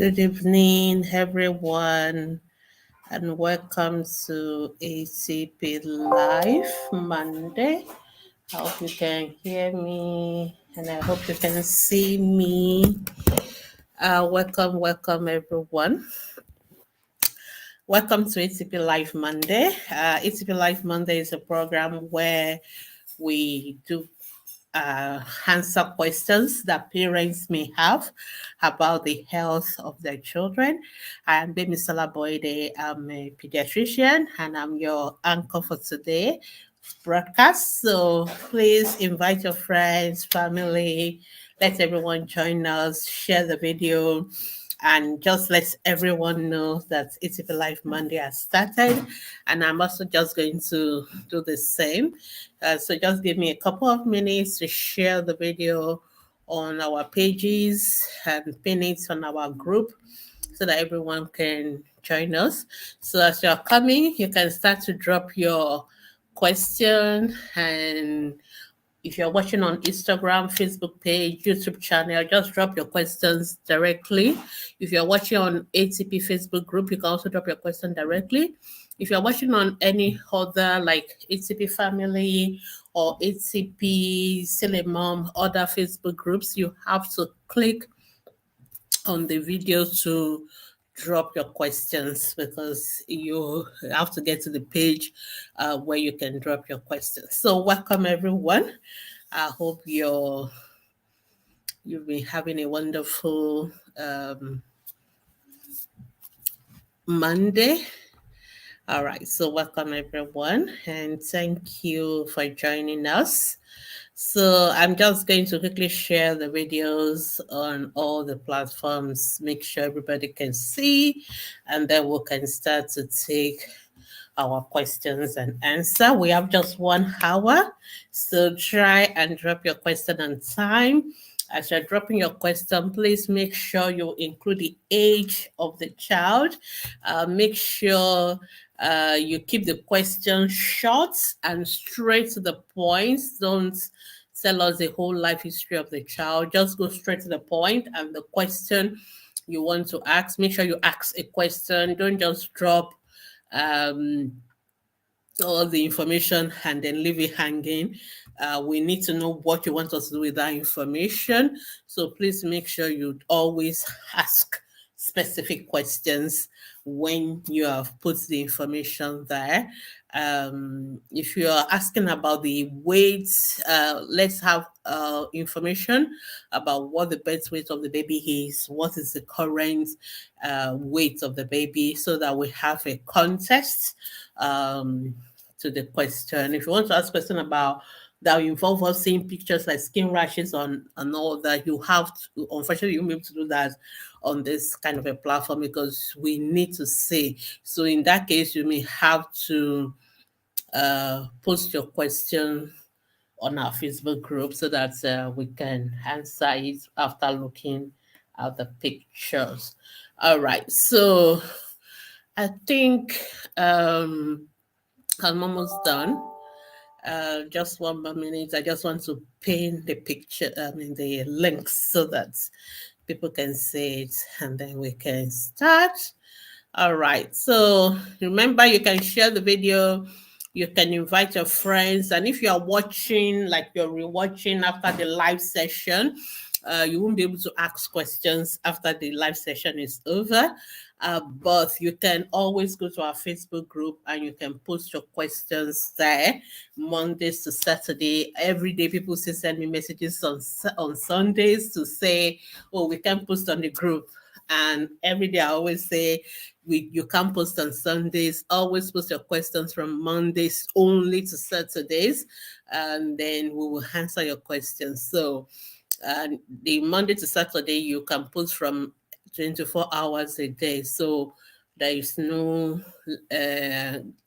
Good evening, everyone, and welcome to ATP Live Monday. I hope you can hear me and I hope you can see me. Welcome, everyone. Welcome to ATP Live Monday. ATP Live Monday is a program where we do answer questions that parents may have about the health of their children. I'm Baby Salaboide. I'm a pediatrician and I'm your anchor for today broadcast. So please invite your friends, family, let everyone join us, share the video, and just let everyone know that It's a Life Monday has started. And I'm also just going to do the same. So just give me a couple of minutes to share the video on our pages and pin it on our group so that everyone can join us. So as you're coming, you can start to drop your question, and if you're watching on Instagram, Facebook page, YouTube channel, just drop your questions directly. If you're watching on ATP Facebook group, you can also drop your question directly. If you're watching on any other like ATP family or ATP Silly Mom, other Facebook groups, you have to click on the video to drop your questions because you have to get to the page where you can drop your questions. So welcome everyone. I hope you've been having a wonderful Monday. All right, so welcome everyone and thank you for joining us. So I'm just going to quickly share the videos on all the platforms, make sure everybody can see, and then we can start to take our questions and answer. We have just 1 hour, so try and drop your question on time. As you're dropping your question, please make sure you include the age of the child. Make sure you keep the question short and straight to the point. Don't tell us the whole life history of the child. Just go straight to the point and the question you want to ask. Make sure you ask a question. Don't just drop um, all the information and then leave it hanging. We need to know what you want us to do with that information. So please make sure you always ask specific questions when you have put the information there. If you are asking about the weight, let's have information about what the birth weight of the baby is, what is the current weight of the baby, so that we have a context to the question. If you want to ask a question about that involve us seeing pictures like skin rashes on and all that, you have to, unfortunately, you won't be able to do that on this kind of a platform because we need to see. So in that case, you may have to post your question on our Facebook group so that we can answer it after looking at the pictures. All right, so I think I'm almost done. Just 1 more minute. I just want to pin the picture, the links so that people can see it and then we can start. All right. So remember, you can share the video. You can invite your friends. And if you are watching, like you're rewatching after the live session, you won't be able to ask questions after the live session is over. But you can always go to our Facebook group and you can post your questions there, Mondays to Saturday. Every day, people still send me messages on Sundays to say, "Oh, we can post on the group." And every day, I always say, you can post on Sundays. Always post your questions from Mondays only to Saturdays, and then we will answer your questions. So the Monday to Saturday, you can post from 24 hours a day. So there is no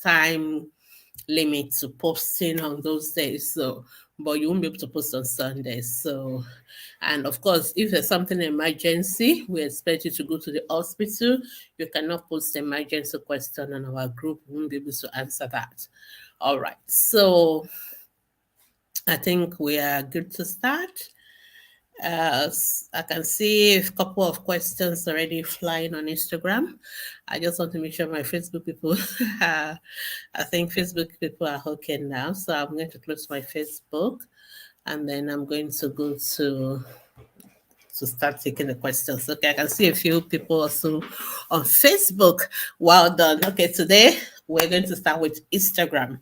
time limit to posting on those days. So, but you won't be able to post on Sundays. So, and of course, if there's something emergency, we expect you to go to the hospital. You cannot post emergency question on our group. We won't be able to answer that. All right. So I think we are good to start. I can see a couple of questions already flying on Instagram. I just want to make sure my Facebook people, I think Facebook people are okay now. So I'm going to close my Facebook and then I'm going to go to start taking the questions. Okay, I can see a few people also on Facebook. Well done. Okay, today we're going to start with Instagram.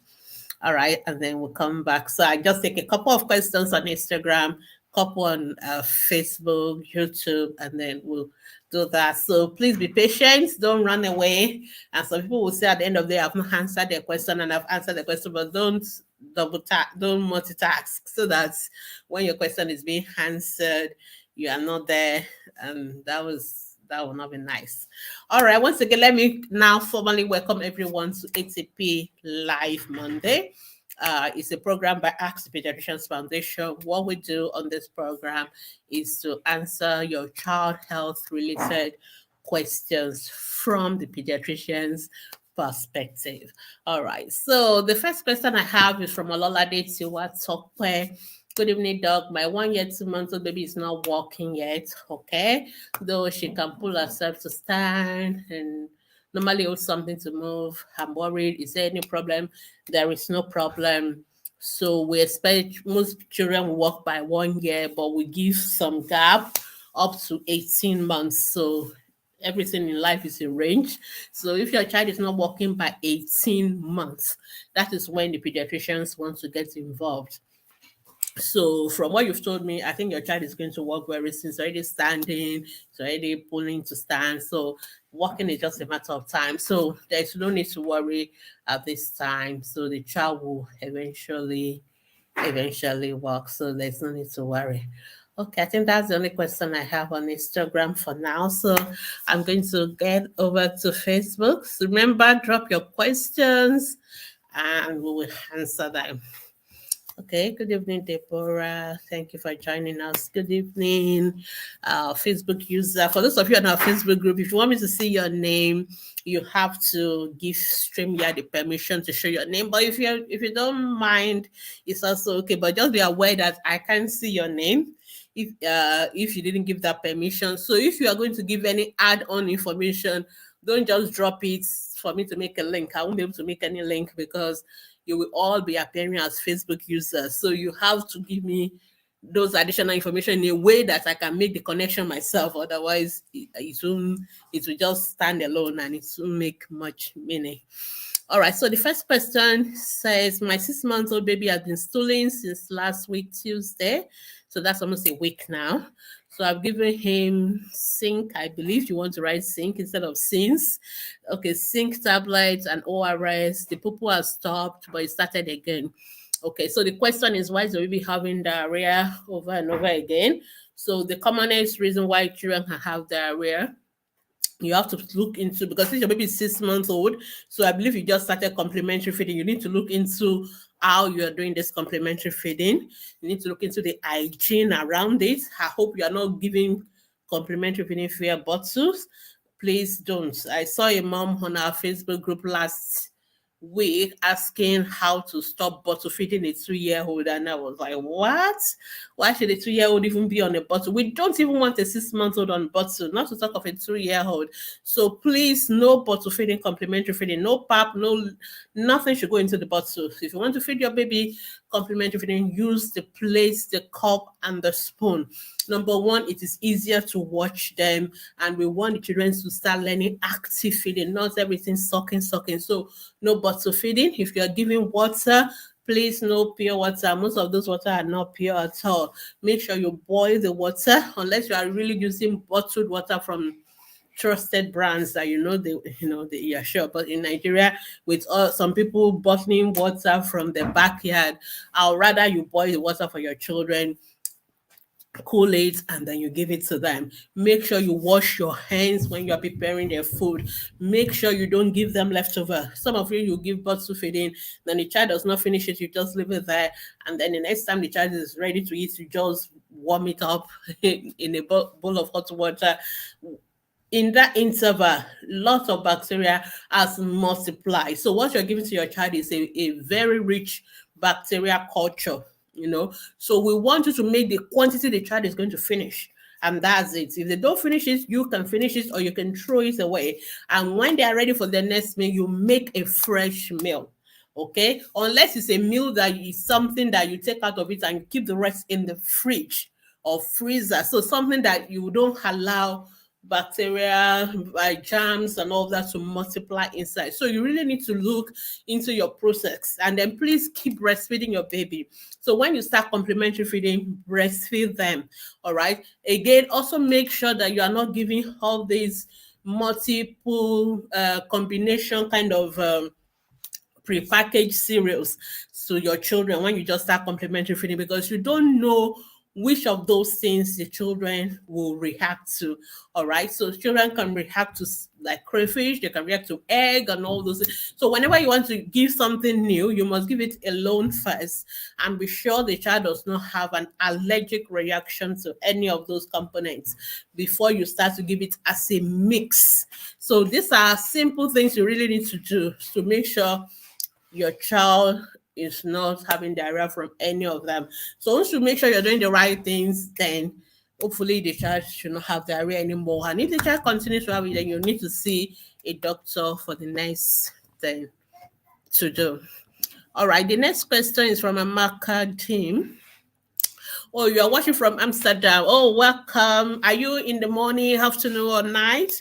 All right, and then we'll come back. So I just take a couple of questions on Instagram, couple on Facebook, YouTube, and then we'll do that. So please be patient. Don't run away. And some people will say at the end of the day, I've not answered their question and I've answered the question, but don't double tap, don't multitask, so that when your question is being answered, you are not there, and that will not be nice. All right, once again, let me now formally welcome everyone to ATP Live Monday. It's a program by Ask the Pediatricians Foundation. What we do on this program is to answer your child health related questions from the pediatrician's perspective. All right. So the first question I have is from Ololade Tiwa Tokwe. Good evening, doc. My 1 year, 2 months old baby is not walking yet. Okay. Though she can pull herself to stand and normally hold something to move. I'm worried. Is there any problem? There is no problem. So we expect most children will walk by 1 year, but we give some gap up to 18 months. So everything in life is in range. So if your child is not walking by 18 months, that is when the pediatricians want to get involved. So from what you've told me, I think your child is going to walk very soon. It's already standing, it's already pulling to stand. So walking is just a matter of time. So there's no need to worry at this time. So the child will eventually walk. So there's no need to worry. Okay, I think that's the only question I have on Instagram for now. So I'm going to get over to Facebook. So remember, drop your questions and we will answer them. Okay, good evening, Deborah. Thank you for joining us. Good evening, Facebook user. For those of you on our Facebook group, if you want me to see your name, you have to give StreamYard the permission to show your name. But if you don't mind, it's also okay. But just be aware that I can't see your name if you didn't give that permission. So if you are going to give any add-on information, don't just drop it for me to make a link. I won't be able to make any link because you will all be appearing as Facebook users. So you have to give me those additional information in a way that I can make the connection myself. Otherwise, it will just stand alone and it won't make much meaning. All right, so the first question says, my 6 month old baby has been stooling since last week, Tuesday. So that's almost a week now. So I've given him zinc. I believe you want to write zinc instead of sins. Okay, zinc tablets and ORS. The poo has stopped, but it started again. Okay, so the question is, why is the baby having diarrhea over and over again? So the commonest reason why children can have diarrhea, you have to look into, because since your baby is 6 months old, so I believe you just started complementary feeding, you need to look into how you are doing this complementary feeding. You need to look into the hygiene around it. I hope you are not giving complementary feeding via bottles. Please don't. I saw a mom on our Facebook group last week asking how to stop bottle feeding a 2 year old, and I was like, what? Why should a 2 year old even be on a bottle? We don't even want a 6 month old on bottle, not to talk of a 2 year old. So please, no bottle feeding, complementary feeding, no pap, no, nothing should go into the bottle. If you want to feed your baby complementary feeding, use the plate, the cup, and the spoon. Number one, it is easier to watch them, and we want the children to start learning active feeding, not everything sucking. So no bottle feeding. If you are giving water, please no pure water. Most of those water are not pure at all. Make sure you boil the water, unless you are really using bottled water from trusted brands that you're sure. But in Nigeria, with some people bottling water from the backyard, I'll rather you boil the water for your children, cool it, and then you give it to them. Make sure you wash your hands when you are preparing their food. Make sure you don't give them leftover. Some of you give bottle feeding, then the child does not finish it, you just leave it there, and then the next time the child is ready to eat, you just warm it up in a bowl of hot water. In that interval, lots of bacteria has multiplied. So what you're giving to your child is a very rich bacteria culture. So we want you to make the quantity the child is going to finish, and that's it. If they don't finish it, you can finish it or you can throw it away. And when they are ready for the next meal, you make a fresh meal. Okay, unless it's a meal that is something that you take out of it and keep the rest in the fridge or freezer, so something that you don't allow bacteria, germs, and all that to multiply inside. So you really need to look into your process, and then please keep breastfeeding your baby. So when you start complementary feeding, breastfeed them. All right. Again, also make sure that you are not giving all these multiple combination kind of prepackaged cereals to your children when you just start complementary feeding, because you don't know which of those things the children will react to. All right. So children can react to like crayfish, they can react to egg and all those things. So whenever you want to give something new, you must give it alone first and be sure the child does not have an allergic reaction to any of those components before you start to give it as a mix. So these are simple things you really need to do to make sure your child is not having diarrhea from any of them. So once you make sure you're doing the right things, then hopefully the child should not have diarrhea anymore. And if the child continues to have it, then you need to see a doctor for the next thing to do. All right, the next question is from a marker team. Oh, you are watching from Amsterdam. Oh, welcome. Are you in the morning, afternoon, or night?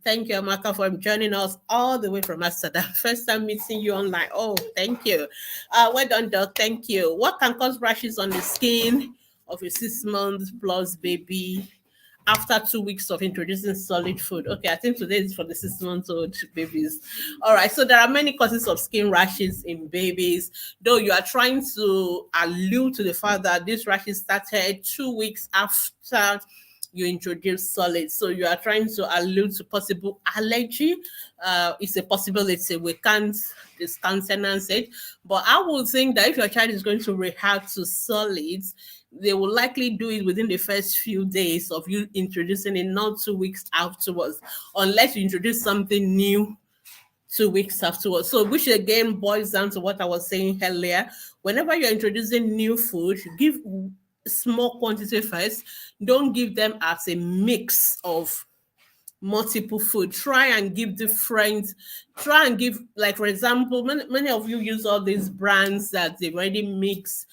Thank you, Amaka, for joining us all the way from Amsterdam. First time meeting you online. Oh, thank you. Well done, Doc. Thank you. What can cause rashes on the skin of a 6 months plus baby after 2 weeks of introducing solid food? Okay, I think today is for the 6 months old babies. All right, so there are many causes of skin rashes in babies, though you are trying to allude to the fact that this rashes started 2 weeks after you introduce solids. So you are trying to allude to possible allergy. It's a possibility. We can't discountenance it. But I would think that if your child is going to react to solids, they will likely do it within the first few days of you introducing it, not 2 weeks afterwards, unless you introduce something new 2 weeks afterwards. So, which again boils down to what I was saying earlier. Whenever you're introducing new food, give small quantity first. Don't give them as a mix of multiple food. Try and give like, for example, many of you use all these brands that they already mix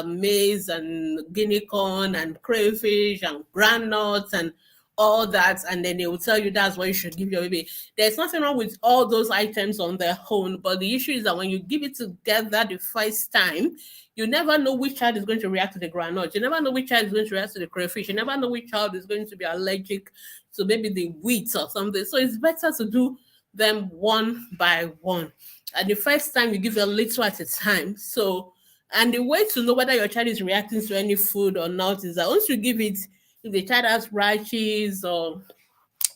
maize and guinea corn and crayfish and groundnuts and all that, and then they will tell you that's what you should give your baby. There's nothing wrong with all those items on their own, but the issue is that when you give it together the first time, you never know which child is going to react to the groundnut. You never know which child is going to react to the crayfish. You never know which child is going to be allergic to maybe the wheat or something. So it's better to do them one by one. And the first time you give a little at a time. So, and the way to know whether your child is reacting to any food or not is that once you give it, if the child has rashes or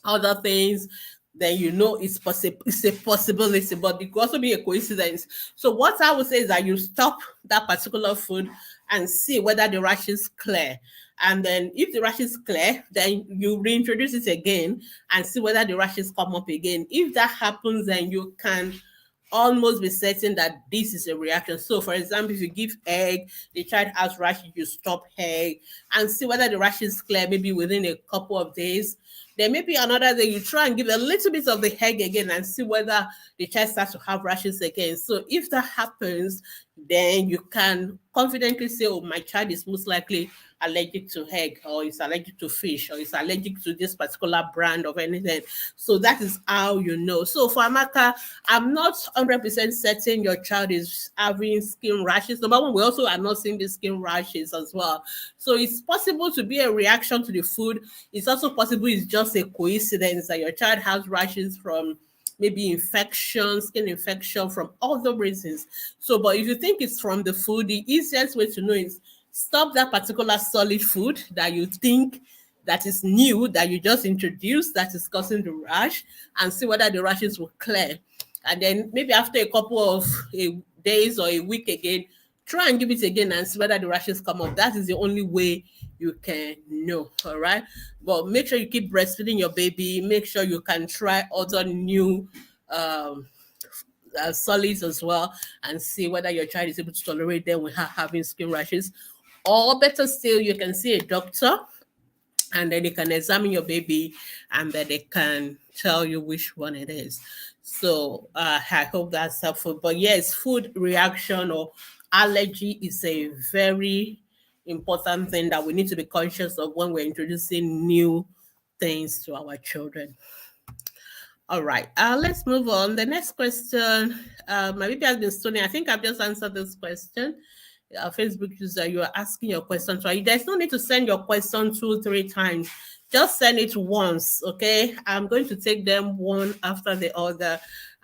other things, then you know it's possible. It's a possibility, but it could also be a coincidence. So what I would say is that you stop that particular food and see whether the rash is clear. And then if the rash is clear, then you reintroduce it again and see whether the rashes come up again. If that happens, then you can almost be certain that this is a reaction. So, for example, if you give egg, the child has rashes, you stop egg and see whether the rash is clear, maybe within a couple of days. Then maybe another day you try and give a little bit of the egg again and see whether the child starts to have rashes again. So if that happens, then you can confidently say, oh, my child is most likely allergic to egg, or is allergic to fish, or is allergic to this particular brand of anything. So that is how you know. So for Amaka, I'm not 100% certain your child is having skin rashes. Number one, we also are not seeing the skin rashes as well. So it's possible to be a reaction to the food. It's also possible it's just a coincidence that your child has rashes from maybe infection, skin infection, from other reasons. So, but if you think it's from the food, the easiest way to know is stop that particular solid food that you think that is new, that you just introduced, that is causing the rash, and see whether the rashes will clear. And then maybe after a couple of days or a week again, try and give it again and see whether the rashes come up. That is the only way you can know. All right. But make sure you keep breastfeeding your baby. Make sure you can try other new solids as well, and see whether your child is able to tolerate them without having skin rashes. Or better still, you can see a doctor, and then they can examine your baby, and then they can tell you which one it is. So I hope that's helpful. But yes, food reaction or allergy is a very important thing that we need to be conscious of when we're introducing new things to our children. All right, let's move on. The next question, my baby has been stoning. I think I've just answered this question. Facebook user, you are asking your question. So there's no need to send your question 2, 3 times. Just send it once, okay? I'm going to take them one after the other,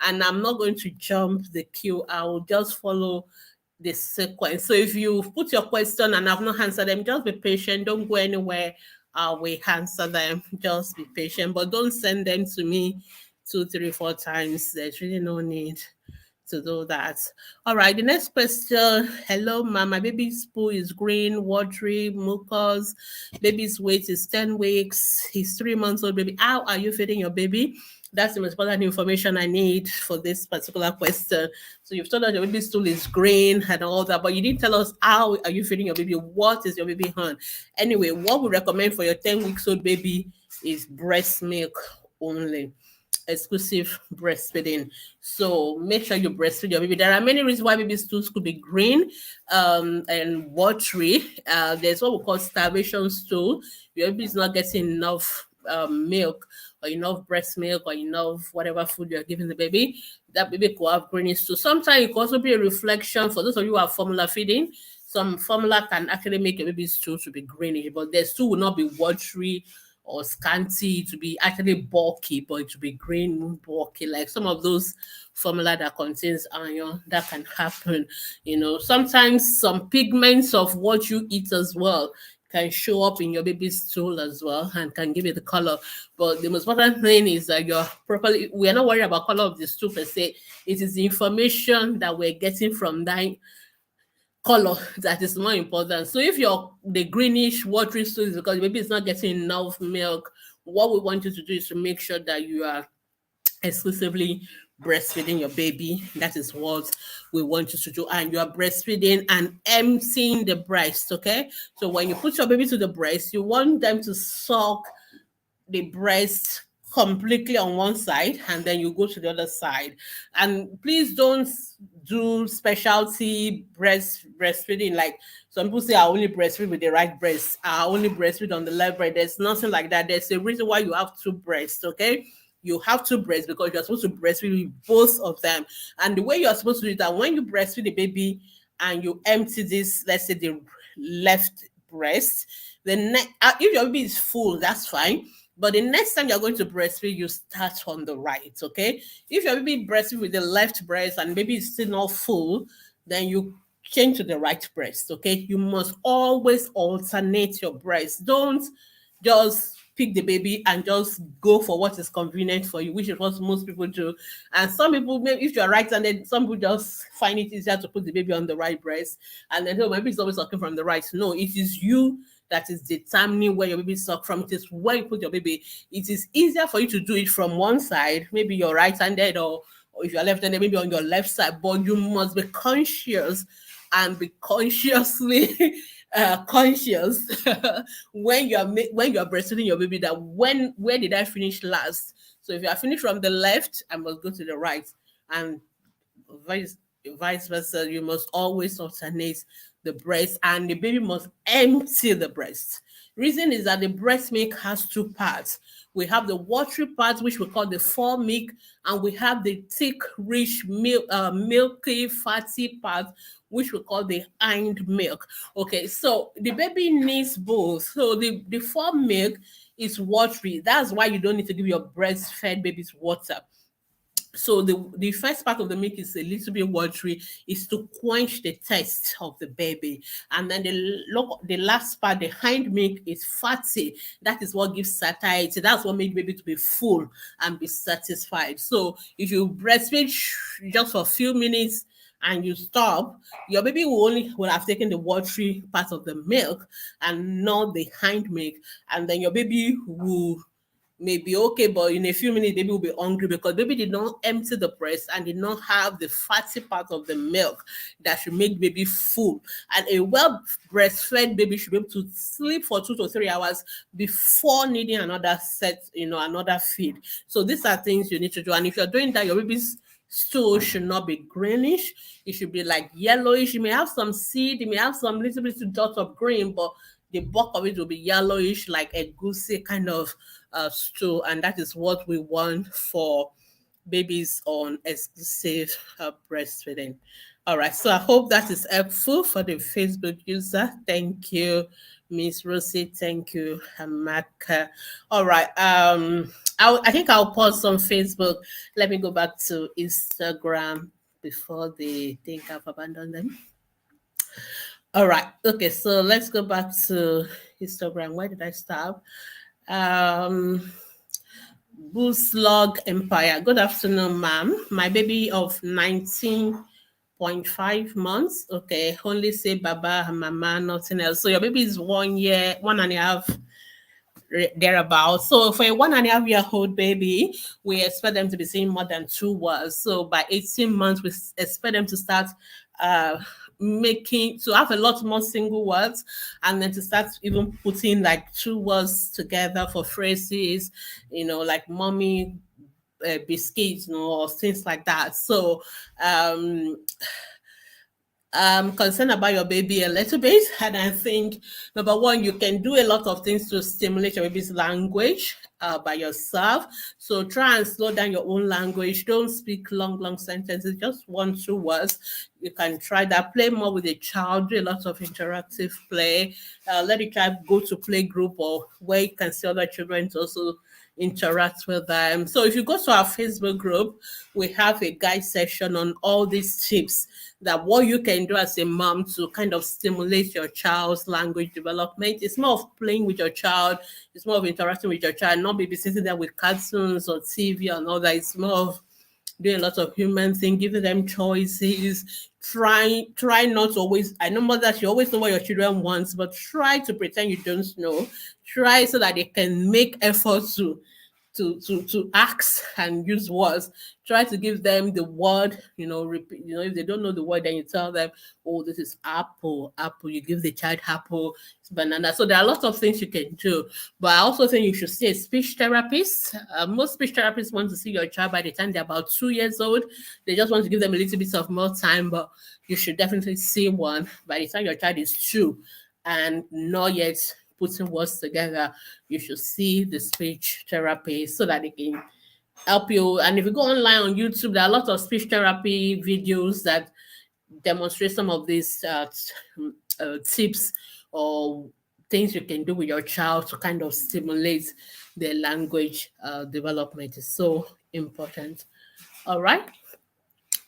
and I'm not going to jump the queue. I will just follow the sequence. So if you put your question and I've not answered them, just be patient. Don't go anywhere. We answer them. Just be patient, but don't send them to me 2, 3, 4 times. There's really no need to do that. All right, the next question. Hello, ma. My baby's poo is green, watery, mucus. Baby's weight is 10 weeks. He's 3 months old, baby. How are you feeding your baby? That's the most important information I need for this particular question. So you've told us your baby's stool is green and all that, but you didn't tell us how are you feeding your baby? What is your baby on? Anyway, what we recommend for your 10 weeks old baby is breast milk only, exclusive breastfeeding. So make sure you breastfeed your baby. There are many reasons why baby's stools could be green and watery. There's what we call starvation stool. Your baby is not getting enough milk or enough breast milk or enough whatever food you're giving the baby. That baby could have greenish stool. Sometimes it could also be a reflection for those of you who are formula feeding. Some formula can actually make your baby's stool to be greenish, but their stool will not be watery or scanty, to be actually bulky, but to be green bulky, like some of those formula that contains iron. That can happen. Sometimes some pigments of what you eat as well can show up in your baby's stool as well and can give it the color. But the most important thing is that we're not worried about color of the stool per se. It is the information that we're getting from that color that is more important. So if the greenish watery stool is because maybe it's not getting enough milk, what we want you to do is to make sure that you are exclusively breastfeeding your baby. That is what we want you to do. And you are breastfeeding and emptying the breast, okay? So when you put your baby to the breast, you want them to suck the breast completely on one side, and then you go to the other side. And please don't do specialty breastfeeding, like some people say I only breastfeed with the right breast, I only breastfeed on the left breast. There's nothing like that. There's a reason why you have two breasts, okay? You have two breasts because you're supposed to breastfeed with both of them. And the way you're supposed to do that, when you breastfeed the baby and you empty this, let's say the left breast, if your baby is full, that's fine. But the next time you're going to breastfeed, you start on the right, okay? If your baby breastfeed with the left breast and baby is still not full, then you change to the right breast, okay? You must always alternate your breast. Don't just pick the baby and just go for what is convenient for you, which is what most people do. And some people, maybe if you're right-handed, some people just find it easier to put the baby on the right breast. And then, oh, maybe it's always sucking from the right. No, it is you that is determining where your baby suck from. It is where you put your baby. It is easier for you to do it from one side, maybe you're right-handed, or if you're left-handed, maybe on your left side, but you must be conscious and be consciously conscious when you're breastfeeding your baby, that where did I finish last? So if you are finished from the left, I must go to the right, and vice versa. You must always alternate the breast, and the baby must empty the breast. Reason is that the breast milk has two parts. We have the watery part, which we call the fore milk, and we have the thick, rich, milky, fatty part, which we call the hind milk. Okay, so the baby needs both. So the fore milk is watery. That's why you don't need to give your breastfed babies water. So the first part of the milk is a little bit watery, is to quench the thirst of the baby. And then the last part, the hind milk, is fatty. That is what gives satiety. That's what makes baby to be full and be satisfied. So if you breastfeed just for a few minutes and you stop, your baby will have taken the watery part of the milk and not the hind milk. And then your baby will may be okay, but in a few minutes, baby will be hungry because baby did not empty the breast and did not have the fatty part of the milk that should make baby full. And a well breastfed baby should be able to sleep for 2 to 3 hours before needing another set, another feed. So these are things you need to do. And if you're doing that, your baby's stool should not be greenish. It should be like yellowish. You may have some seed, you may have some little bit dots of green, but the bulk of it will be yellowish, like a goosey kind of stool, and that is what we want for babies on exclusive breastfeeding. All right, so I hope that is helpful for the Facebook user. Thank you, Miss Rosie. Thank you, Hamaka. All right, I think I'll pause on Facebook. Let me go back to Instagram before they think I've abandoned them. All right, okay, so let's go back to Instagram. Where did I stop? Buslog Empire. Good afternoon, ma'am. My baby of 19.5 months. Okay, only say Baba and Mama, nothing else. So your baby is 1 year, 1.5 thereabout. So for a 1.5-year-old baby, we expect them to be saying more than 2 words. So by 18 months, we expect them to start to have a lot more single words, and then to start even putting like 2 words together for phrases, like mommy, biscuits, or things like that. So I'm concerned about your baby a little bit, and I think number one, you can do a lot of things to stimulate your baby's language by yourself. So try and slow down your own language. Don't speak long sentences, just 1-2 words. You can try that. Play more with the child. Do a lot of interactive play. Let the child go to play group or where you can see other children to also interact with them. So if you go to our Facebook group, we have a guide session on all these tips that what you can do as a mom to kind of stimulate your child's language development. It's more of playing with your child. It's more of interacting with your child, not maybe sitting there with cartoons or TV and all that. It's more of doing a lot of human thing, giving them choices. Try not to always. I know mothers, you always know what your children want, but try to pretend you don't know. Try so that they can make effort to ask and use words. Try to give them the word, repeat, if they don't know the word, then you tell them, oh, this is apple. You give the child apple, it's banana. So there are a lot of things you can do. But I also think you should see a speech therapist. Most speech therapists want to see your child by the time they're about 2 years old. They just want to give them a little bit of more time, but you should definitely see one by the time your child is 2 and not yet putting words together. You should see the speech therapist so that they can help you. And if you go online on YouTube, there are a lot of speech therapy videos that demonstrate some of these tips or things you can do with your child to kind of stimulate their language development. Is so important. All right.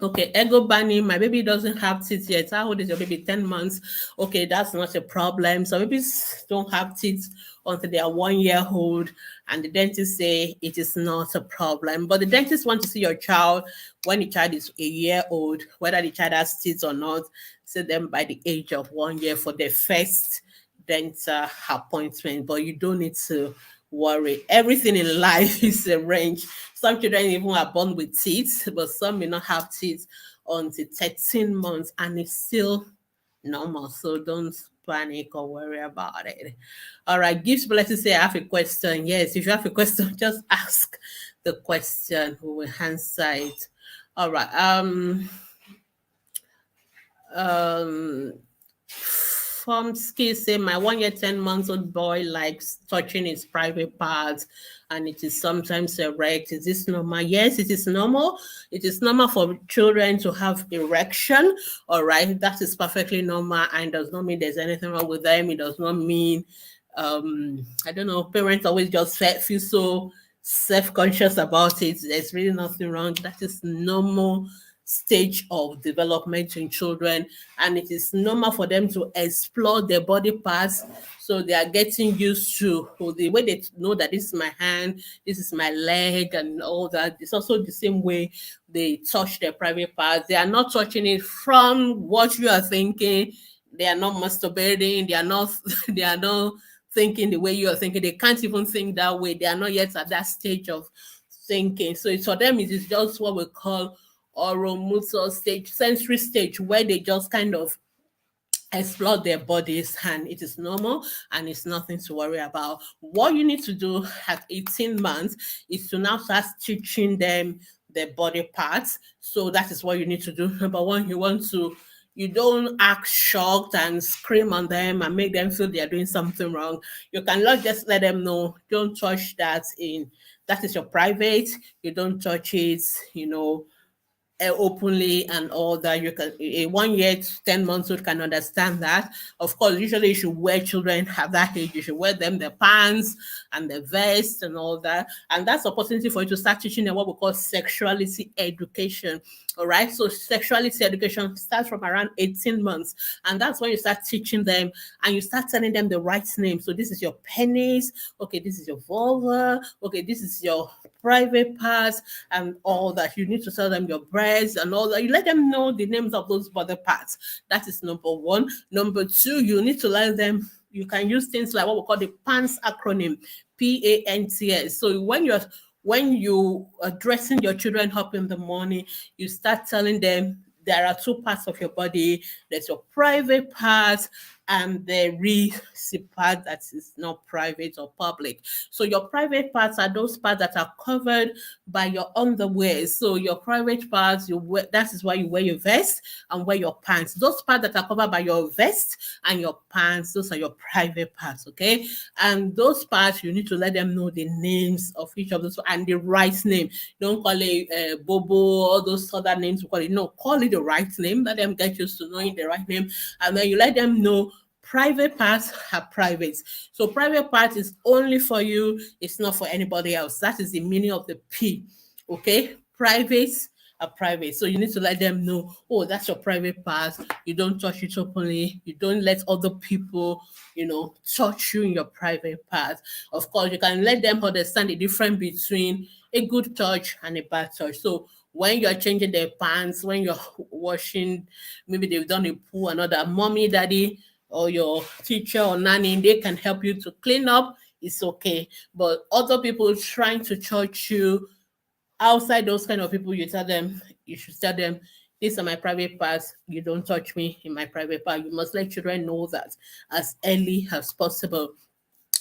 Okay, ego bunny, my baby doesn't have teeth yet. How old is your baby? 10 months. Okay, that's not a problem. So babies don't have teeth until they are 1 year old, and the dentist say it is not a problem. But the dentist want to see your child when the child is a year old, whether the child has teeth or not. See them by the age of 1 year for their first dental appointment. But you don't need to worry. Everything in life is a range. Some children even are born with teeth, but some may not have teeth until 13 months, and it's still normal. So don't panic or worry about it. All right, Gibbs Blessing say, I have a question. Yes, if you have a question, just ask the question. We will answer it. All right. From skills say my 1 year 10 months old boy likes touching his private parts and it is sometimes erect. Is this normal? Yes, it is normal. It is normal for children to have erection. All right, that is perfectly normal and does not mean there's anything wrong with them. It does not mean I don't know, parents always just feel so self-conscious about it. There's really nothing wrong. That is normal stage of development in children, and it is normal for them to explore their body parts, so they are getting used to the way they know that this is my hand, this is my leg, and all that. It's also the same way they touch their private parts. They are not touching it from what you are thinking. They are not masturbating, they are not they are not thinking the way you're thinking. They can't even think that way. They are not yet at that stage of thinking. So it's, for them, it is just what we call oromotor stage, sensory stage, where they just kind of explore their bodies, and it is normal and it's nothing to worry about. What you need to do at 18 months is to now start teaching them their body parts. So that is what you need to do. Number one, you don't act shocked and scream on them and make them feel they are doing something wrong. You can not just let them know, don't touch that, in that is your private. You don't touch it, openly and all that. You can, a 1 year to 10 months old can understand that. Of course, usually you should wear, children at that age, you should wear them the pants and the vest and all that. And that's opportunity for you to start teaching them what we call sexuality education. All right. So sexuality education starts from around 18 months. And that's when you start teaching them and you start telling them the right name. So this is your penis. Okay, this is your vulva. Okay, this is your private parts and all that. You need to tell them your breasts and all that. You let them know the names of those body parts. That is number one. Number two, you need to let them, you can use things like what we call the PANTS acronym, PANTS. So when you are dressing your children up in the morning, you start telling them there are two parts of your body. There's your private part and the receipt part that is not private or public. So your private parts are those parts that are covered by your underwear. So your private parts, that is why you wear your vest and wear your pants. Those parts that are covered by your vest and your pants, those are your private parts, okay? And those parts, you need to let them know the names of each of those and the right name. Don't call it Bobo, all those other names. No, call it the right name. Let them get used to knowing the right name. And then you let them know private parts are private. So private part is only for you. It's not for anybody else. That is the meaning of the P. Okay? Private are private. So you need to let them know, oh, that's your private part. You don't touch it openly. You don't let other people, touch you in your private part. Of course, you can let them understand the difference between a good touch and a bad touch. So when you're changing their pants, when you're washing, maybe they've done a poo, another mommy, daddy, or your teacher or nanny, they can help you to clean up, it's okay. But other people trying to touch you, outside those kind of people, you should tell them, these are my private parts. You don't touch me in my private part. You must let children know that as early as possible.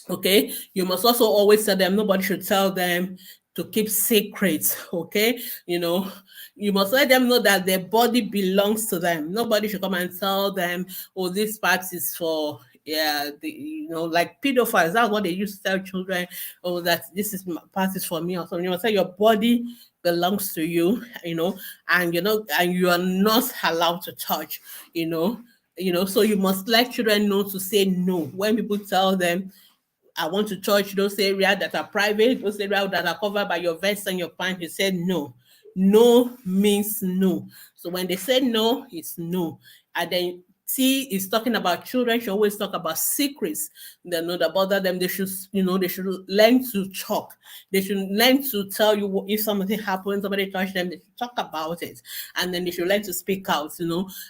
Okay, you must also always tell them nobody should tell them to keep secrets. Okay, you must let them know that their body belongs to them. Nobody should come and tell them, oh, this part is for like pedophiles. That's what they used to tell children. Oh, that this is part is for me or something. You must say your body belongs to you, and and you are not allowed to touch, so you must let children know to say no when people tell them, I want to touch those areas that are private, those areas that are covered by your vest and your pants. You said no. No means no. So when they say no, it's no. And then T is talking about children should always talk about secrets. They know that bother them. They should learn to talk. They should learn to tell you if something happens, somebody touched them, they should talk about it. And then they should learn to speak out,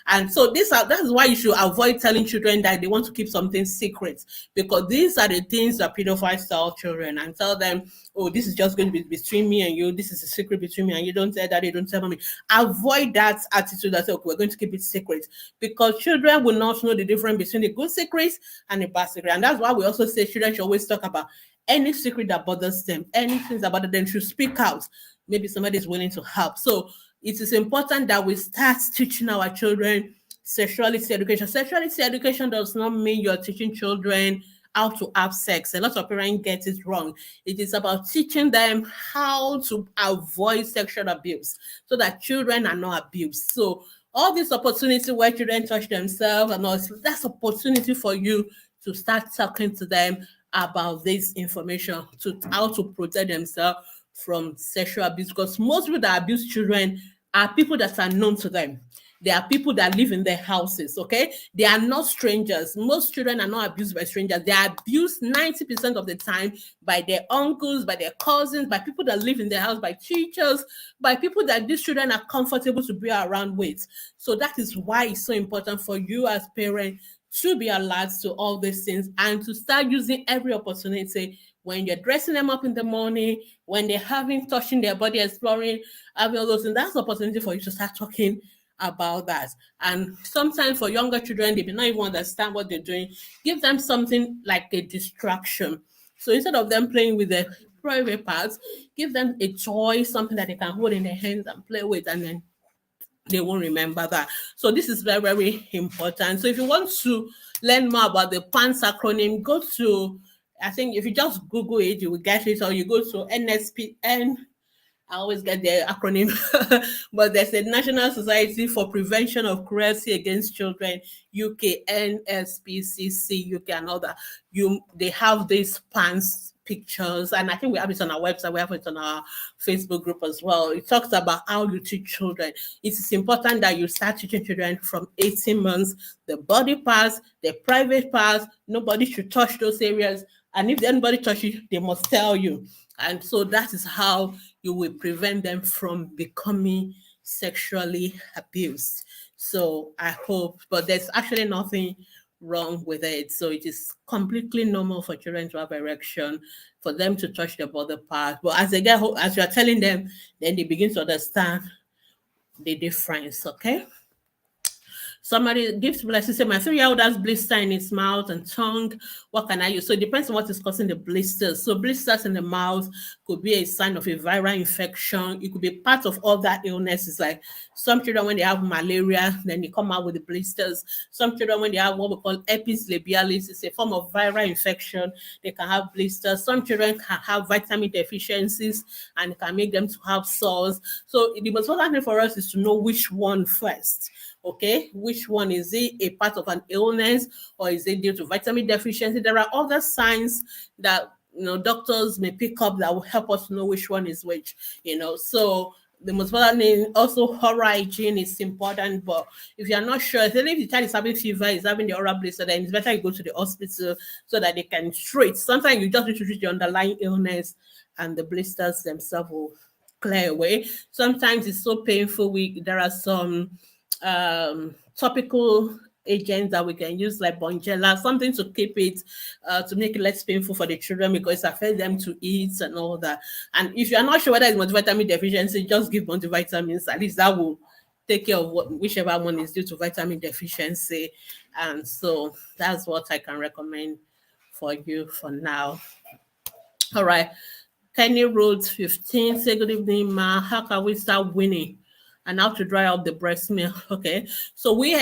And so that's why you should avoid telling children that they want to keep something secret, because these are the things that pedophiles tell children and tell them, oh, this is just going to be between me and you. This is a secret between me and you. Don't tell daddy, don't tell mommy. Avoid that attitude that, okay, we're going to keep it secret, because children will not know the difference between the good secrets and the bad secret. And that's why we also say children should always talk about any secret that bothers them, anything that bothers them should speak out. Maybe somebody is willing to help. So it is important that we start teaching our children sexuality education. Sexuality education does not mean you're teaching children how to have sex. A lot of parents get it wrong. It is about teaching them how to avoid sexual abuse so that children are not abused. So all this opportunity where children touch themselves and all, that's opportunity for you to start talking to them about this information, to how to protect themselves from sexual abuse, because most people that abuse children are people that are known to them. They are people that live in their houses, okay? They are not strangers. Most children are not abused by strangers. They are abused 90% of the time by their uncles, by their cousins, by people that live in their house, by teachers, by people that these children are comfortable to be around with. So that is why it's so important for you as parents to be alert to all these things and to start using every opportunity when you're dressing them up in the morning, when they're having touching their body, exploring, having all those things. That's an opportunity for you to start talking about that. And sometimes for younger children, they may not even understand what they're doing. Give them something like a distraction. So instead of them playing with the private parts, give them a toy, something that they can hold in their hands and play with, and then they won't remember that. So this is very, very important. So if you want to learn more about the PANS acronym, go to, I think if you just Google it, you will get it, or you go to NSPN. I always get the acronym, but there's a National Society for Prevention of Cruelty Against Children, UK, NSPCC, UK, and all that. They have these pants pictures, and I think we have it on our website. We have it on our Facebook group as well. It talks about how you teach children. It is important that you start teaching children from 18 months. The body parts, the private parts. Nobody should touch those areas. And if anybody touches you, they must tell you. And so that is how you will prevent them from becoming sexually abused. So I hope, but there's actually nothing wrong with it. So it is completely normal for children to have erection, for them to touch their body part. But as they get, as you are telling them, then they begin to understand the difference. Okay. Somebody gives blessing, say, my 3-year-old has blister in his mouth and tongue. What can I use? So it depends on what is causing the blisters. So blisters in the mouth could be a sign of a viral infection. It could be part of all that illness. It's like some children, when they have malaria, then they come out with the blisters. Some children, when they have what we call herpes labialis, it's a form of viral infection. They can have blisters. Some children can have vitamin deficiencies and it can make them to have sores. So the most important thing for us is to know which one first. Okay, which one is it, a part of an illness, or is it due to vitamin deficiency? There are other signs that doctors may pick up that will help us know which one is which. So the most important thing, also oral hygiene is important. But if you're not sure, if the child is having fever, is having the oral blister, then it's better you go to the hospital so that they can treat. Sometimes you just need to treat the underlying illness, and the blisters themselves will clear away. Sometimes it's so painful. There are some topical agents that we can use, like Bonjela, something to keep it, to make it less painful for the children, because it affects them to eat and all that. And if you're not sure whether it's multivitamin deficiency, just give multivitamins. At least that will take care of whichever one is due to vitamin deficiency. And so that's what I can recommend for you for now. All right. Kenny Road 15, say good evening, ma. How can we start winning? And how to dry out the breast milk? Okay, so we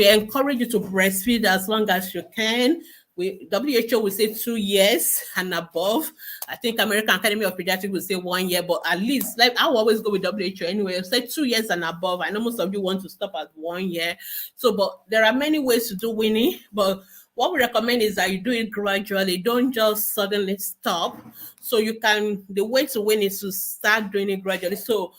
encourage you to breastfeed as long as you can. WHO will say 2 years and above. I think American Academy of Pediatrics will say 1 year, but at least, like, I'll always go with WHO anyway. I'll say 2 years and above. I know most of you want to stop at 1 year. So, but there are many ways to do weaning, but what we recommend is that you do it gradually. Don't just suddenly stop. So the way to win is to start doing it gradually. So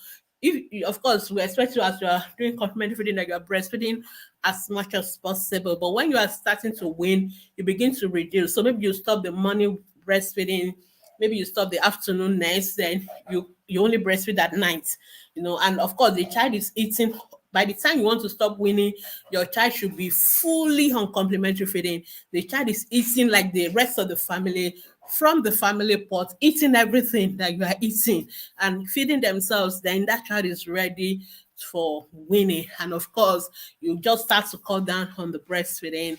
of course, we expect you, as you are doing complementary feeding, that you are breastfeeding as much as possible. But when you are starting to wean, you begin to reduce. So maybe you stop the morning breastfeeding, maybe you stop the afternoon nurse, then you only breastfeed at night. And of course, the child is eating. By the time you want to stop weaning, your child should be fully on complementary feeding. The child is eating like the rest of the family, from the family pot, eating everything that you are eating and feeding themselves. Then that child is ready for weaning. And of course, you just start to cut down on the breastfeeding,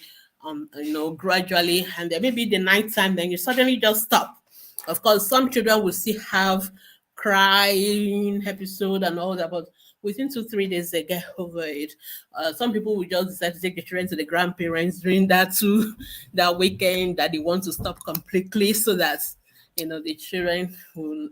gradually. And then maybe the night time, then you suddenly just stop. Of course, some children will still have crying episode and all that, but within 2-3 days they get over it. Some people will just decide to take the children to the grandparents during that weekend, that they want to stop completely, so that the children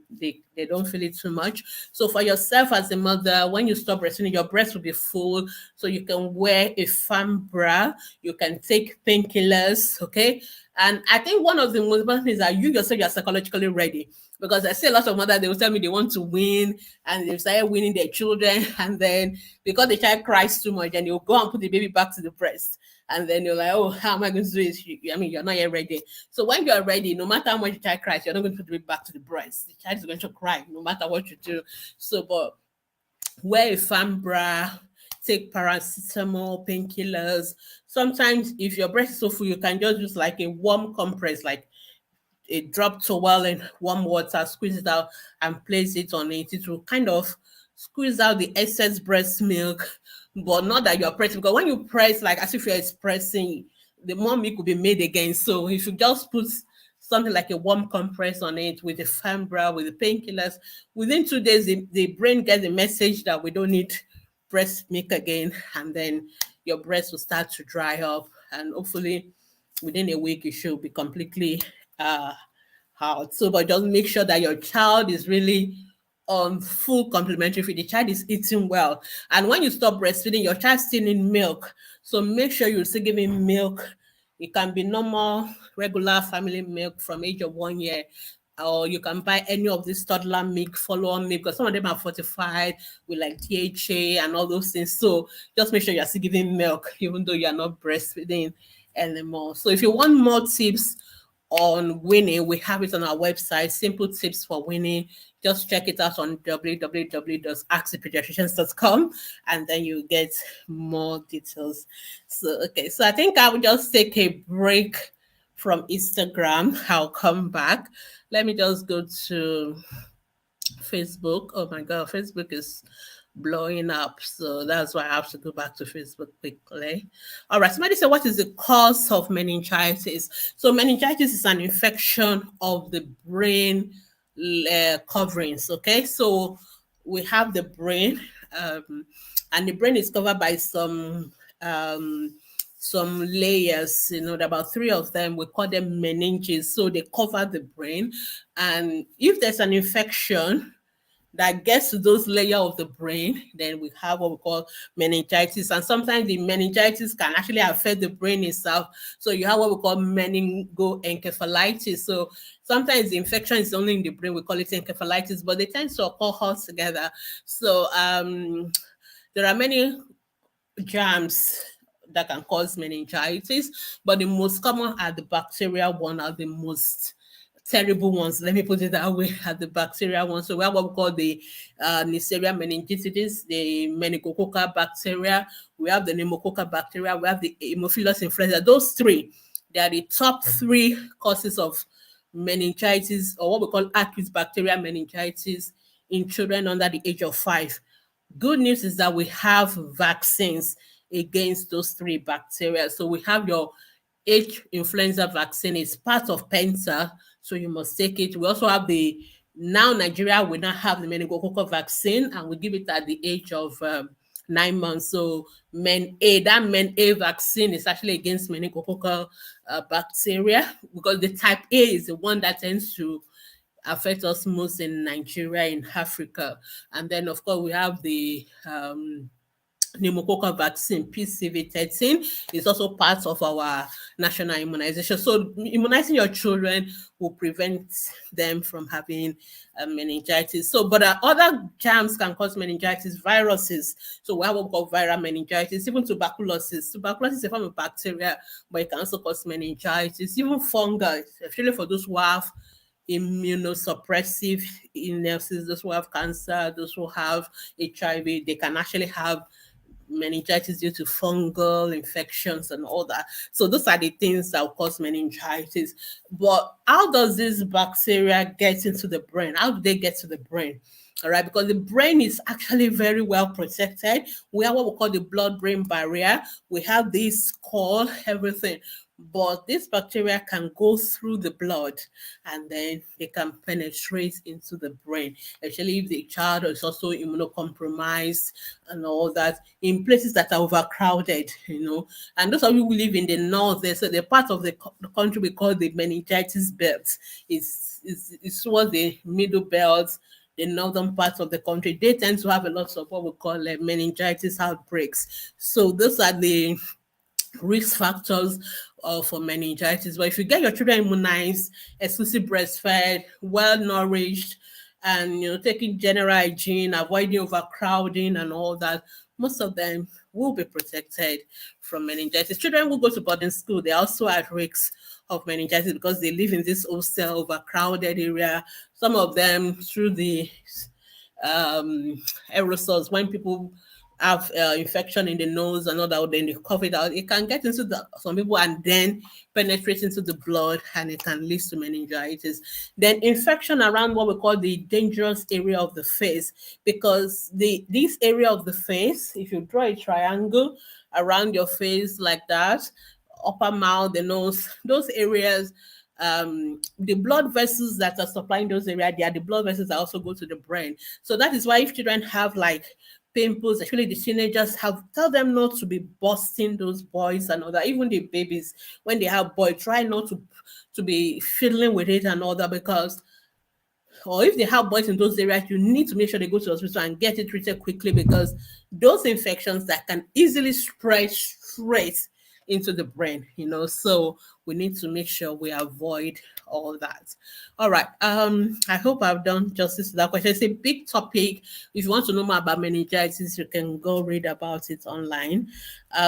they don't feel it too much. So for yourself as a mother, when you stop breastfeeding, your breast will be full, so you can wear a firm bra, you can take painkillers, okay? And I think one of the most important things is that you yourself, you are psychologically ready. Because I see a lot of mothers, they will tell me they want to win, and they start winning their children, and then because the child cries too much, and they'll go and put the baby back to the breast. And then you're like, oh, how am I going to do this? You're not yet ready. So when you are ready, no matter how much the child cries, you're not going to put the baby back to the breast. The child is going to cry no matter what you do. So, but wear a firm bra, take paracetamol, painkillers. Sometimes if your breast is so full, you can just use like a warm compress, like a drop towel in warm water, squeeze it out and place it on it. It will kind of squeeze out the excess breast milk, but not that you're pressing, because when you press, like as if you're expressing, the more milk will be made again. So if you just put something like a warm compress on it with a firm brow, with the painkillers, within 2 days, the brain gets the message that we don't need breast milk again, and then your breast will start to dry up, and hopefully within a week you should be completely uh out. So, but just make sure that your child is really on full complementary feed. The child is eating well. And when you stop breastfeeding, your child still need milk. So make sure you're still giving milk. It can be normal, regular family milk from age of 1 year, or you can buy any of this toddler milk, follow-on milk, because some of them are fortified with like DHA and all those things. So just make sure you're still giving milk, even though you're not breastfeeding anymore. So if you want more tips on winning, we have it on our website, Simple Tips for Winning. Just check it out on www.askthepediatricians.com, and then you get more details. So, okay, so I think I will just take a break from Instagram. I'll come back. Let me just go to Facebook. Oh my God, Facebook is blowing up. So that's why I have to go back to Facebook quickly. All right, somebody said, what is the cause of meningitis? So meningitis is an infection of the brain coverings. Okay, so we have the brain, and the brain is covered by some layers, there are about three of them. We call them meninges. So they cover the brain. And if there's an infection that gets to those layers of the brain, then we have what we call meningitis. And sometimes the meningitis can actually affect the brain itself. So you have what we call meningoencephalitis. So sometimes the infection is only in the brain, we call it encephalitis, but they tend to occur all together. So there are many germs that can cause meningitis, but the most common are the bacterial one, are the most terrible ones. Let me put it that way, are the bacterial ones. So we have what we call the Neisseria meningitidis, the meningococcal bacteria, we have the pneumococcal bacteria, we have the Haemophilus influenza. Those three, they are the top three causes of meningitis, or what we call acute bacterial meningitis, in children under the age of 5. Good news is that we have vaccines against those three bacteria. So we have your H influenza vaccine, is part of Penta, so you must take it. We also have now Nigeria will not have the meningococcal vaccine, and we give it at the age of 9 months. So that Men A vaccine is actually against meningococcal bacteria, because the type A is the one that tends to affect us most in Nigeria, in Africa. And then, of course, we have the pneumococcal vaccine, PCV13, is also part of our national immunization. So immunizing your children will prevent them from having meningitis. So, but other germs can cause meningitis, viruses. So we have what we call viral meningitis, even tuberculosis. Tuberculosis is a form of bacteria, but it can also cause meningitis, even fungi, especially for those who have immunosuppressive illnesses, those who have cancer, those who have HIV, they can actually have meningitis due to fungal infections and all that. So those are the things that will cause meningitis. But how does this bacteria get into the brain? How do they get to the brain? All right, because the brain is actually very well protected. We have what we call the blood-brain barrier. We have this skull, everything. But this bacteria can go through the blood, and then they can penetrate into the brain, especially if the child is also immunocompromised and all that, in places that are overcrowded, And those of you who live in the north, so the part of the country we call the meningitis belt is towards the middle belt, the northern parts of the country. They tend to have a lot of what we call meningitis outbreaks. So those are the risk factors for meningitis. But if you get your children immunized, exclusive breastfed, well nourished, and taking general hygiene, avoiding overcrowding and all that, most of them will be protected from meningitis. Children who go to boarding school, they're also at risk of meningitis because they live in this hostel overcrowded area. Some of them through the aerosols, when people have infection in the nose and all that, then they cough it out. It can get into some people and then penetrate into the blood, and it can lead to meningitis. Then infection around what we call the dangerous area of the face, because this area of the face, if you draw a triangle around your face like that, upper mouth, the nose, those areas, the blood vessels that are supplying those areas, they are the blood vessels that also go to the brain. So that is why if children have like pimples, actually the teenagers, have tell them not to be busting those boys and all that. Even the babies, when they have boy, try not to be fiddling with it and all that, because or if they have boys in those areas, you need to make sure they go to the hospital and get it treated quickly, because those infections that can easily spread straight into the brain, so we need to make sure we avoid all that. All right. I hope I've done justice to that question. It's a big topic. If you want to know more about meningitis, you can go read about it online.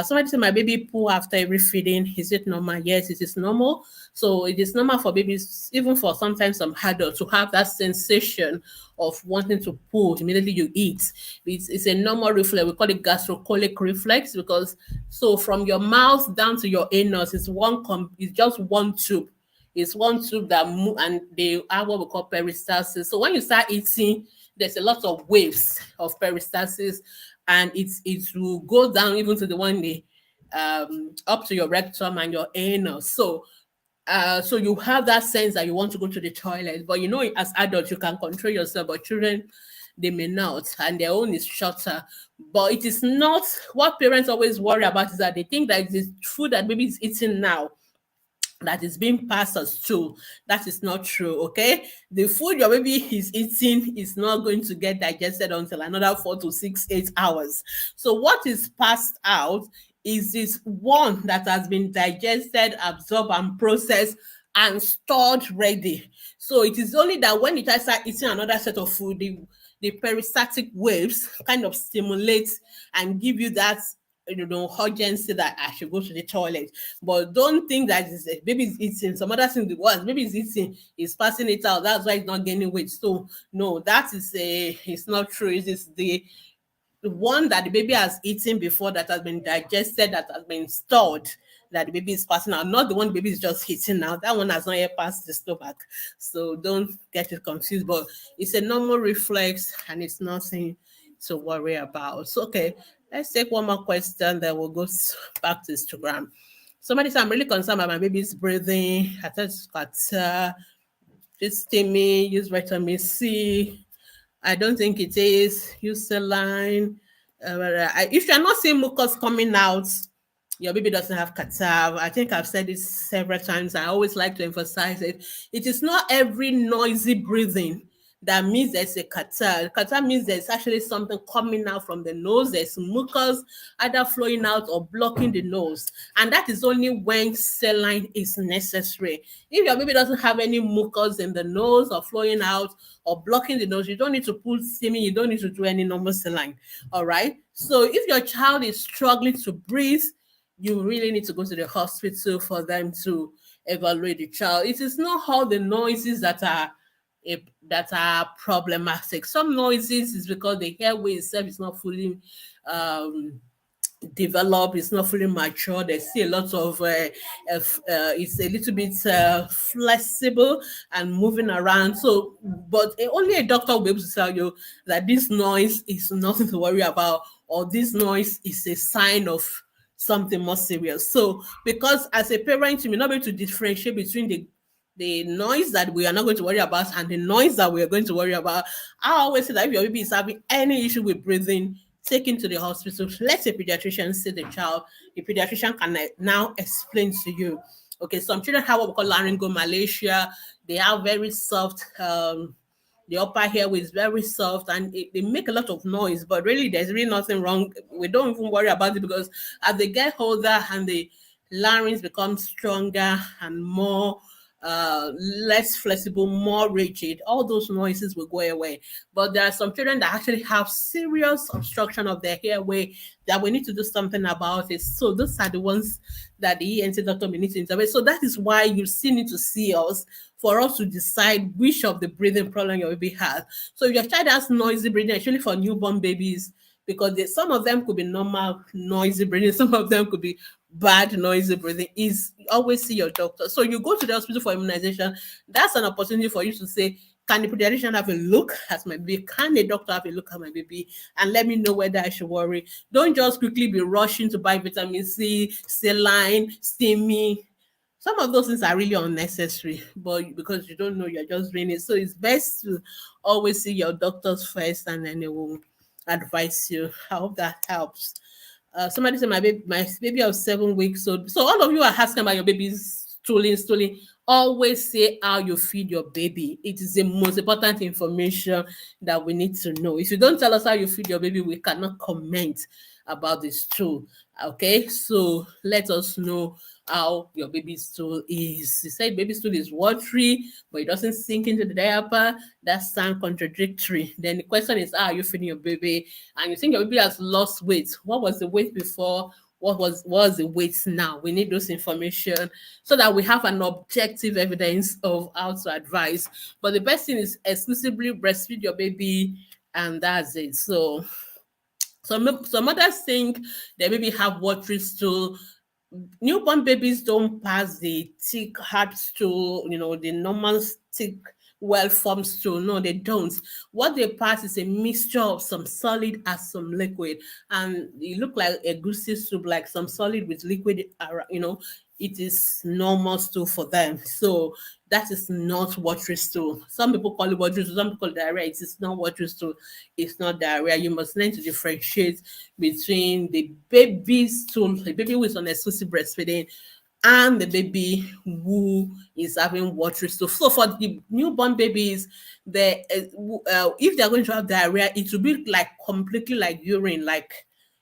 Somebody said, my baby poo after every feeding, is it normal? Yes, it is normal. So it is normal for babies, even for sometimes some adults, to have that sensation of wanting to poo immediately you eat. It's a normal reflex. We call it gastrocolic reflex, because so from your mouth down to your anus is it's just one tube. It's one tube that move, and they have what we call peristalsis. So when you start eating, there's a lot of waves of peristalsis, and it will go down even to the one up to your rectum and your anus. So you have that sense that you want to go to the toilet, but as adults you can control yourself, but children, they may not, and their own is shorter. But it is not what parents always worry about, is that they think that it is food that baby is eating now that is being passed as to. That is not true. Okay, the food your baby is eating is not going to get digested until another 4 to 6 8 hours. So what is passed out is this one that has been digested, absorbed, and processed and stored ready. So it is only that when you start eating another set of food, the peristaltic waves kind of stimulate and give you that urgency that I should go to the toilet. But don't think that baby is eating some other thing. The ones baby is eating is passing it out. That's why it's not gaining weight. So no, that is it's not true. It is the one that the baby has eaten before, that has been digested, that has been stored, that the baby is passing out, not the one the baby is just eating now. That one has not yet passed the stomach. So don't get it confused. But it's a normal reflex, and it's nothing to worry about. So, okay, let's take one more question, then we'll go back to Instagram. Somebody said, I'm really concerned about my baby's breathing. I thought it's got just steamy, use vitamin C. I don't think it is. Use saline. If you're not seeing mucus coming out, your baby doesn't have catarrh. I think I've said this several times. I always like to emphasize it. It is not every noisy breathing that means there's a catarrh. Catarrh means there's actually something coming out from the nose. There's mucus either flowing out or blocking the nose. And that is only when saline is necessary. If your baby doesn't have any mucus in the nose or flowing out or blocking the nose, you don't need to put steaming. You don't need to do any normal saline. All right. So if your child is struggling to breathe, you really need to go to the hospital for them to evaluate the child. It is not all the noises that are problematic. Some noises is because the airway itself is not fully developed, it's not fully mature. They see a lot of it's a little bit flexible and moving around. So, but only a doctor will be able to tell you that this noise is nothing to worry about, or this noise is a sign of something more serious. So, because as a parent, you may not be able to differentiate between the noise that we are not going to worry about and the noise that we are going to worry about. I always say that if your baby is having any issue with breathing, take him to the hospital. Let a pediatrician see the child. The pediatrician can now explain to you. Okay, some children have what we call laryngomalacia. They have very soft, the upper airway is very soft, and they make a lot of noise, but really there's really nothing wrong. We don't even worry about it, because as they get older and the larynx becomes stronger and more less flexible, more rigid, all those noises will go away. But there are some children that actually have serious obstruction of their airway that we need to do something about it. So those are the ones that the ENT doctor may need to intervene. So that is why you still need to see us for us to decide which of the breathing problem your baby has. So if your child has noisy breathing, especially for newborn babies, because some of them could be normal noisy breathing, some of them could be bad noisy breathing. Is always see your doctor. So you go to the hospital for immunization, that's an opportunity for you to say, can the pediatrician have a look at my baby? Can the doctor have a look at my baby and let me know whether I should worry? Don't just quickly be rushing to buy vitamin C, saline, steamy. Some of those things are really unnecessary, but because you don't know, you're just doing it. So it's best to always see your doctors first, and then they will advise you. I hope that helps. Somebody said my baby of 7 weeks. So all of you are asking about your baby's stooling. Always say how you feed your baby. It is the most important information that we need to know. If you don't tell us how you feed your baby, we cannot comment about the stool. Okay, so let us know how your baby stool is. You said baby stool is watery, but it doesn't sink into the diaper. That sounds contradictory. Then the question is, how are you feeding your baby? And you think your baby has lost weight. What was the weight before? What was the weight now? We need those information so that we have an objective evidence of how to advise. But the best thing is exclusively breastfeed your baby, and that's it. So some mothers think they maybe have watery stool. Newborn babies don't pass the thick hard stool, the normal thick well-formed stool. No, they don't. What they pass is a mixture of some solid and some liquid, and it look like a goosey soup, like some solid with liquid. It is normal stool for them. So that is not watery stool. Some people call it watery stool, some people call it diarrhea. It is not watery stool. It's not diarrhea. You must learn to differentiate between the baby stool, the baby who is on exclusive breastfeeding, and the baby who is having watery stool. So for the newborn babies, if they're going to have diarrhea, it will be like completely like urine, like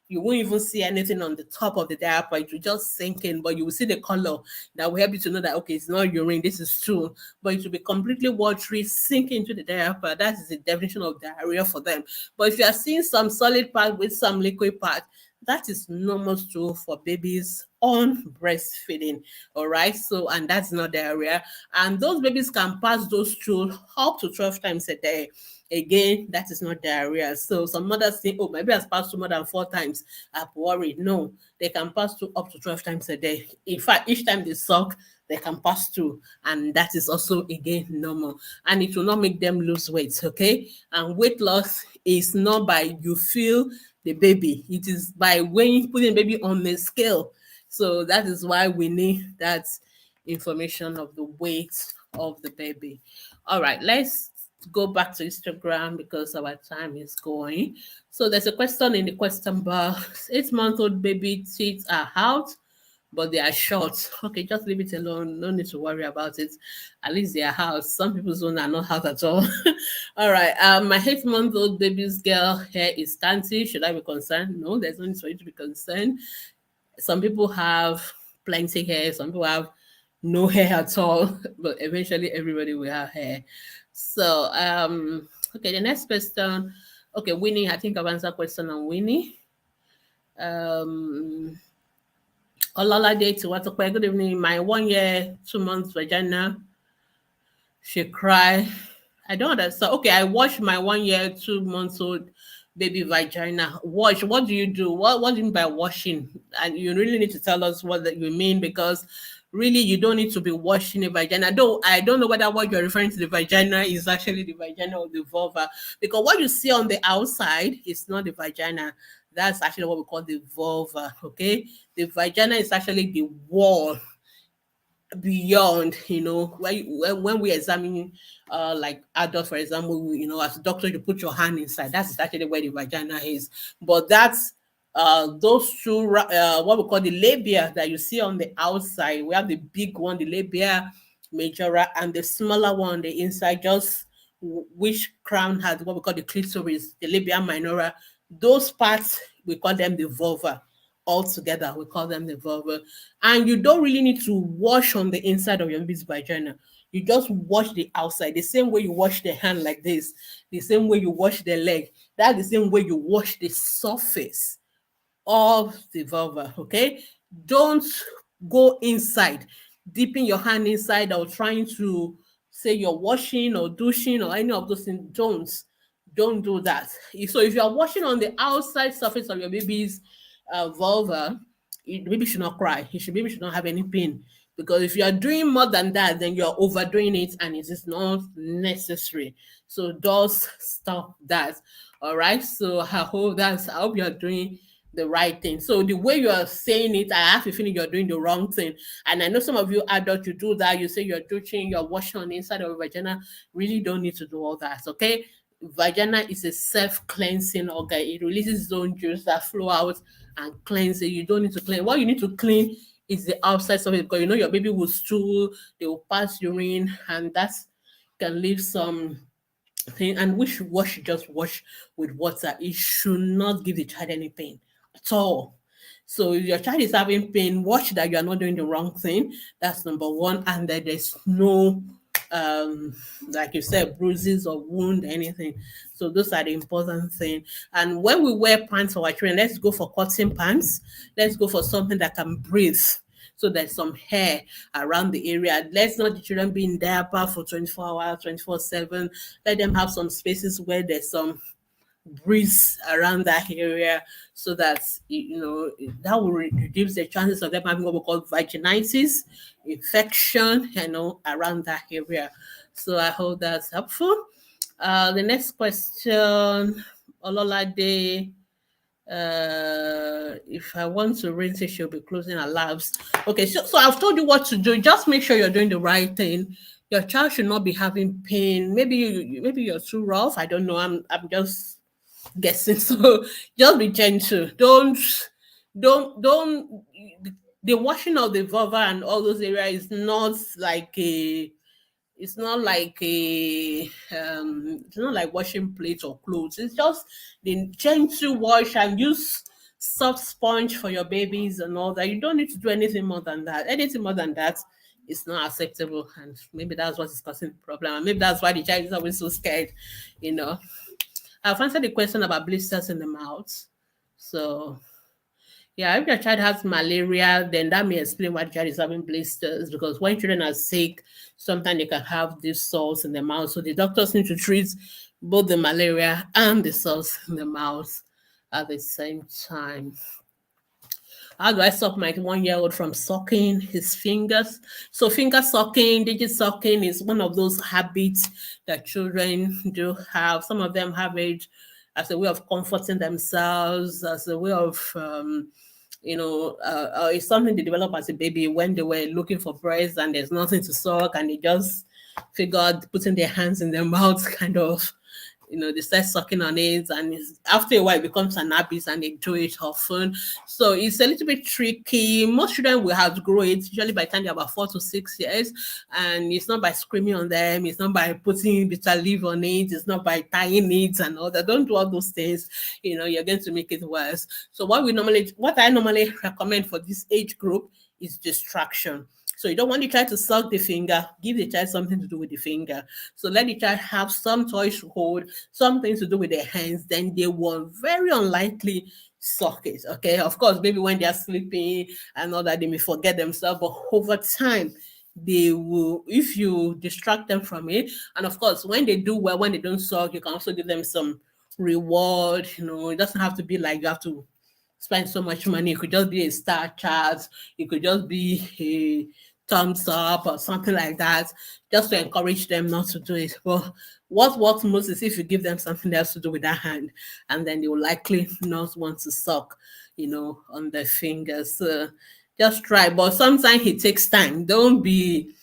you won't even see anything on the top of the diaper. It will just sink in, but you will see the color that will help you to know that, okay, it's not urine, this is stool. But it will be completely watery, sink into the diaper. That is the definition of diarrhea for them. But if you are seeing some solid part with some liquid part, that is normal stool for babies on breastfeeding. All right. So, and that's not diarrhea. And those babies can pass those stool up to 12 times a day. Again, that is not diarrhea. So some mothers think, oh, my baby has passed through more than 4 times. I'm worried. No, they can pass through up to 12 times a day. In fact, each time they suck, they can pass through. And that is also, again, normal. And it will not make them lose weight. Okay. And weight loss is not by you feel the baby. It is by putting the baby on the scale. So that is why we need that information of the weight of the baby. All right, let's go back to Instagram because our time is going. So there's a question in the question box. 8-month-old baby teeth are out, but they are short. Okay, just leave it alone. No need to worry about it. At least they are out. Some people's own are not out at all. All right. My 8-month-old baby's girl hair is scanty. Should I be concerned? No, there's no need for you to be concerned. Some people have plenty hair. Some people have no hair at all. But eventually, everybody will have hair. So, okay, the next question. Okay, Winnie. I think I've answered question on Winnie. Olala to what? Good evening. My 1 year, 2 months vagina. She cry. I don't understand. Okay, I washed my 1 year, 2 months old baby vagina. Wash. What do you do? What do you mean by washing? And you really need to tell us what that you mean, because really you don't need to be washing a vagina. Though I don't know whether what you're referring to the vagina is actually the vagina or the vulva, because what you see on the outside is not the vagina. That's actually what we call the vulva. Okay, the vagina is actually the wall beyond, when we examine like adults, for example, as a doctor, you put your hand inside. That's actually where the vagina is. But that's those two what we call the labia that you see on the outside. We have the big one, the labia majora, and the smaller one on the inside, just which crown has what we call the clitoris, the labia minora. Those parts, we call them the vulva. All together, we call them the vulva. And you don't really need to wash on the inside of your baby's vagina. You just wash the outside, the same way you wash the hand like this, the same way you wash the leg. That's the same way you wash the surface of the vulva. Okay, don't go inside, dipping your hand inside or trying to say you're washing or douching or any of those things. Don't do that. So if you are washing on the outside surface of your baby's vulva, the baby should not cry. Baby should not have any pain. Because if you are doing more than that, then you're overdoing it and it is not necessary. So just stop that. All right. So I hope you're doing the right thing. So the way you are saying it, I have a feeling you're doing the wrong thing. And I know some of you adults, you do that. You say you're douching, you're washing on the inside of your vagina. Really don't need to do all that. Okay. Vagina is a self-cleansing organ. It releases its own juice that flow out and cleanse it. You don't need to clean. What you need to clean is the outside of it, because you know your baby will stool, they will pass urine, and that can leave some thing. And we should just wash with water. It should not give the child any pain at all. So if your child is having pain, watch that you are not doing the wrong thing. That's number one. And that there's no like you said, bruises or wound, anything. So those are the important thing. And when we wear pants for our children, let's go for cotton pants. Let's go for something that can breathe. So there's some hair around the area. Let's not the children be in diaper for 24 hours, 24/7. Let them have some spaces where there's some breeze around that area, so that that will reduce the chances of them having what we call vaginitis infection, around that area. So I hope that's helpful. The next question, Ololade, if I want to rinse it, she'll be closing her labs. Okay, so I've told you what to do. Just make sure you're doing the right thing. Your child should not be having pain. Maybe you're too rough. I don't know. I'm just guessing. So just be gentle. Don't. The washing of the vulva and all those areas is not like a it's not like a it's not like washing plates or clothes. It's just the gentle wash, and use soft sponge for your babies and all that. You don't need to do anything more than that. Anything more than that is not acceptable, and maybe that's what is causing the problem. And maybe that's why the child is always so scared. You know, I've answered the question about blisters in the mouth. So yeah, if your child has malaria, then that may explain why the child is having blisters. Because when children are sick, sometimes they can have these sores in the mouth. So the doctors need to treat both the malaria and the sores in the mouth at the same time. How do I stop my 1-year-old from sucking his fingers? So finger sucking, digit sucking is one of those habits that children do have. Some of them have it as a way of comforting themselves, as a way of it's something they develop as a baby when they were looking for breast and there's nothing to suck, and they just figured putting their hands in their mouths kind of, they start sucking on it, and after a while it becomes an habit and they do it often. So it's a little bit tricky. Most children will outgrow it usually by the time they're about 4 to 6 years, and it's not by screaming on them, it's not by putting bitter leaf on it, it's not by tying it and all that. Don't do all those things. You're going to make it worse. So what I normally recommend for this age group is distraction. So you don't want the child to suck the finger, give the child something to do with the finger. So let the child have some toys to hold, something to do with their hands, then they will very unlikely suck it. Okay. Of course, maybe when they're sleeping and all that, they may forget themselves, but over time, they will, if you distract them from it. And of course, when they do well, when they don't suck, you can also give them some reward. It doesn't have to be like you have to spend so much money. It could just be a star chart. It could just be a thumbs up or something like that, just to encourage them not to do it. But what works most is if you give them something else to do with that hand, and then they will likely not want to suck, on their fingers. So just try. But sometimes it takes time. Don't be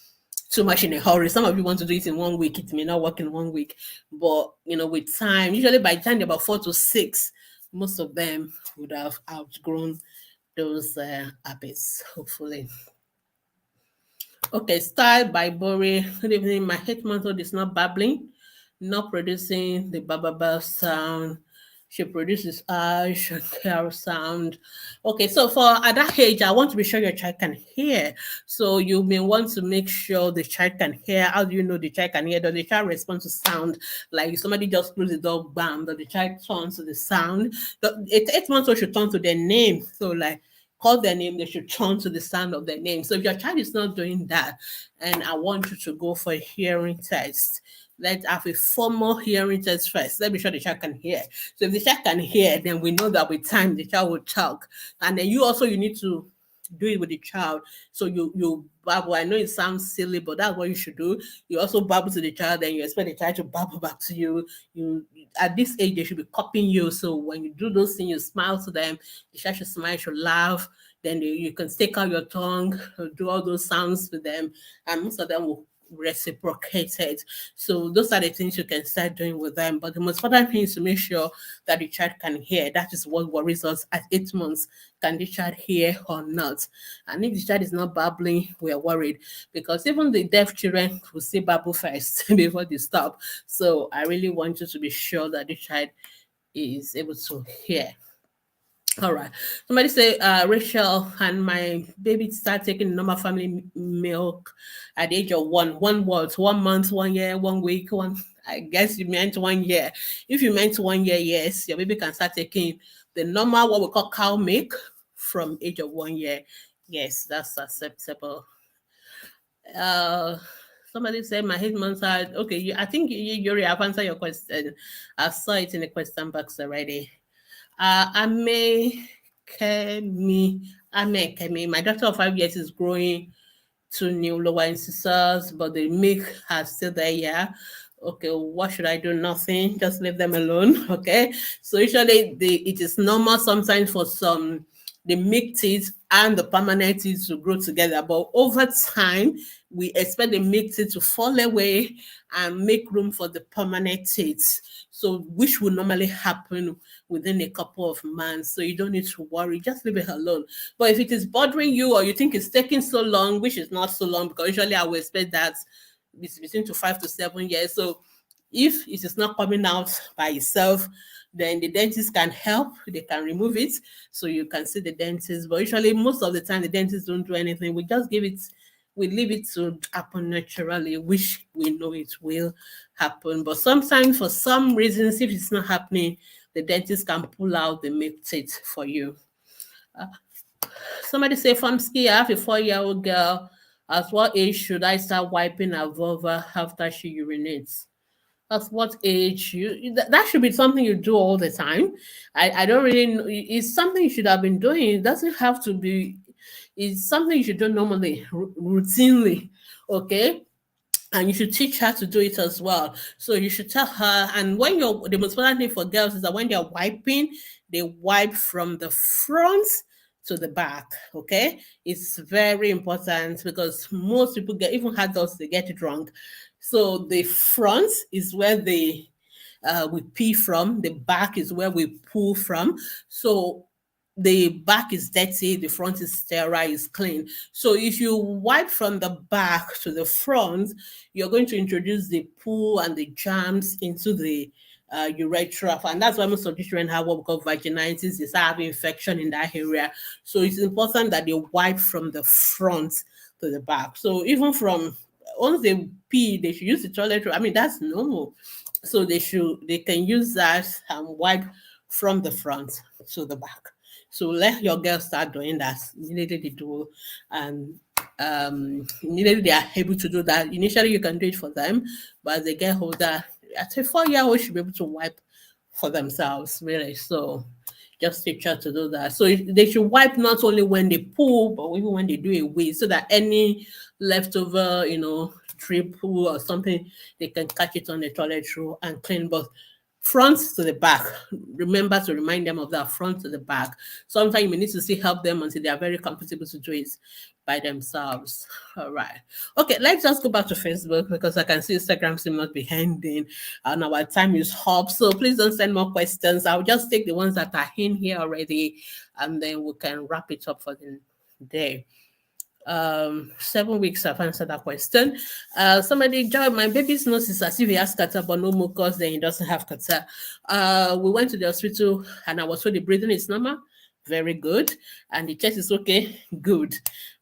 too much in a hurry. Some of you want to do it in 1 week. It may not work in 1 week. But, with time, usually by the time they're about 4 to 6, most of them would have outgrown those habits, hopefully. Okay, style by Bori. Good evening. My 8-month-old is not babbling, not producing the bababa sound. She produces ash and tail sound. Okay, so for at that age, I want to be sure your child can hear. So you may want to make sure the child can hear. How do you know the child can hear? Does the child respond to sound? Like if somebody just close the door, bam, does the child turn to the sound? The 8 months old should turn to their name. So like call their name, they should turn to the sound of their name. So if your child is not doing that, and I want you to go for a hearing test, let's have a formal hearing test first. Let me sure the child can hear. So if the child can hear, then we know that with time the child will talk. And then you need to do it with the child. So you babble. I know it sounds silly, but that's what you should do. You also babble to the child, and you expect the child to babble back to you. You at this age they should be copying you. So when you do those things, you smile to them. The child should smile, should laugh. Then you can stick out your tongue, do all those sounds with them, and most of them will reciprocate it. So those are the things you can start doing with them. But the most important thing is to make sure that the child can hear. That is what worries us at 8 months. Can the child hear or not? And if the child is not babbling, we are worried, because even the deaf children will say babble first before they stop. So I really want you to be sure that the child is able to hear. All right. Somebody say, Rachel and my baby start taking normal family milk at the age of one. One what? 1 month, 1 year, 1 week, one. I guess you meant 1 year. If you meant 1 year, yes, your baby can start taking the normal, what we call cow milk from age of 1 year. Yes, that's acceptable. Uh, Somebody said my husband said, okay, I think Yuri, I've answered your question. I saw it in the question box already. Kemi. My daughter of 5 years is growing two new lower incisors, but the milk has still there. Yeah. Okay, what should I do? Nothing. Just leave them alone. Okay. So usually it is normal sometimes for some the milk teeth and the permanent teeth to grow together, but over time we expect the milk teeth to fall away and make room for the permanent teeth. So which will normally happen within a couple of months. So you don't need to worry, just leave it alone. But if it is bothering you or you think it's taking so long, which is not so long, because usually I would expect that it's between 5 to 7 years. So if it is not coming out by itself, then the dentist can help. They can remove it, so you can see the dentist. But usually, most of the time, the dentist don't do anything. We just we leave it to happen naturally, which we know it will happen. But sometimes, for some reasons, if it's not happening, the dentist can pull out the milk teeth for you. Somebody say from ski, I have a 4-year-old girl. At what age should I start wiping her vulva after she urinates? At what age that should be something you do all the time. I don't really know. It's something you should have been doing. It doesn't have to be. It's something you should do normally, routinely. Okay, and you should teach her to do it as well. So you should tell her. And when you're the most important thing for girls is that when they're wiping, they wipe from the front to the back. Okay, it's very important because most people get, even adults, they get it wrong. So the front is where we pee from. The back is where we pull from. So the back is dirty, the front is sterile, is clean. So if you wipe from the back to the front, you're going to introduce the poo and the germs into the urethra, and that's why most of the children have what we call vaginitis, is have infection in that area. So it's important that they wipe from the front to the back. So even from once they pee, they should use the toilet roll. I mean, that's normal. So they can use that and wipe from the front to the back. So let your girls start doing that. Immediately they do, and immediately they are able to do that. Initially, you can do it for them, but as they get older, at a 4-year-old should be able to wipe for themselves, really. So just teach her to do that. So they should wipe not only when they poo, but even when they do a wee, so that any leftover, drip poo or something, they can catch it on the toilet roll and clean. But front to the back. Remember to remind them of that front to the back. Sometimes you may need to still help them until they are very comfortable to do it by themselves. All right. Okay, let's just go back to Facebook because I can see Instagram seems not be ending and our time is up. So please don't send more questions. I'll just take the ones that are in here already and then we can wrap it up for the day. 7 weeks I've answered that question. Somebody, Joy, my baby's nose is as if he has kata but no mucus, then he doesn't have kata. We went to the hospital and I was told the breathing is normal, very good, and the chest is okay, good.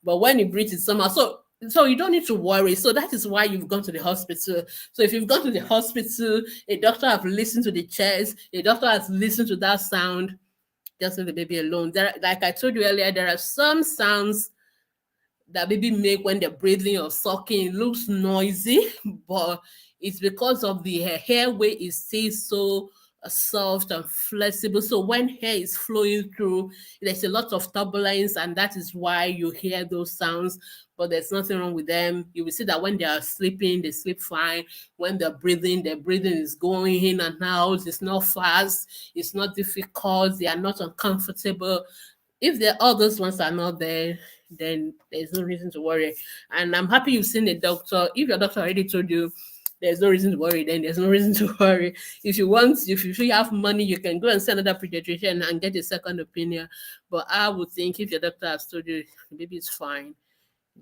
But when he breathes, it's somehow so you don't need to worry. So that is why you've gone to the hospital. So if you've gone to the hospital, a doctor have listened to the chest, a doctor has listened to that sound, just leave the baby alone. Like I told you earlier, there are some sounds that baby make when they're breathing or sucking. It looks noisy, but it's because of the airway is still so soft and flexible. So when hair is flowing through, there's a lot of turbulence, and that is why you hear those sounds. But there's nothing wrong with them. You will see that when they are sleeping, they sleep fine. When they're breathing, their breathing is going in and out. It's not fast. It's not difficult. They are not uncomfortable. If all those ones are not there, then there's no reason to worry. And I'm happy you've seen a doctor. If your doctor already told you there's no reason to worry, then there's no reason to worry. If you feel you have money, you can go and see another pediatrician and get a second opinion. But I would think if your doctor has told you the baby is fine,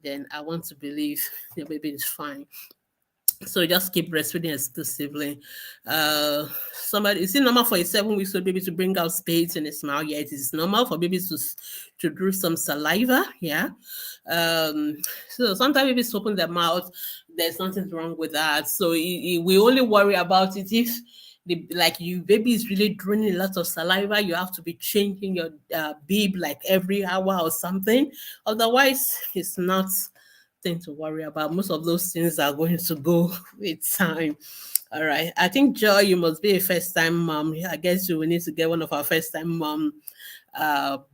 then I want to believe the baby is fine. So just keep breastfeeding exclusively. Somebody, is it normal for a 7 weeks old baby to bring out spades in a smile? Yeah, it is normal for babies to do some saliva. Yeah. So sometimes babies open their mouth. There's nothing wrong with that. So we only worry about it if you baby is really draining a lot of saliva. You have to be changing your bib like every hour or something. Otherwise, it's not thing to worry about. Most of those things are going to go with time. All right. I think, Joy, you must be a first time mom. I guess you will need to get one of our first time mom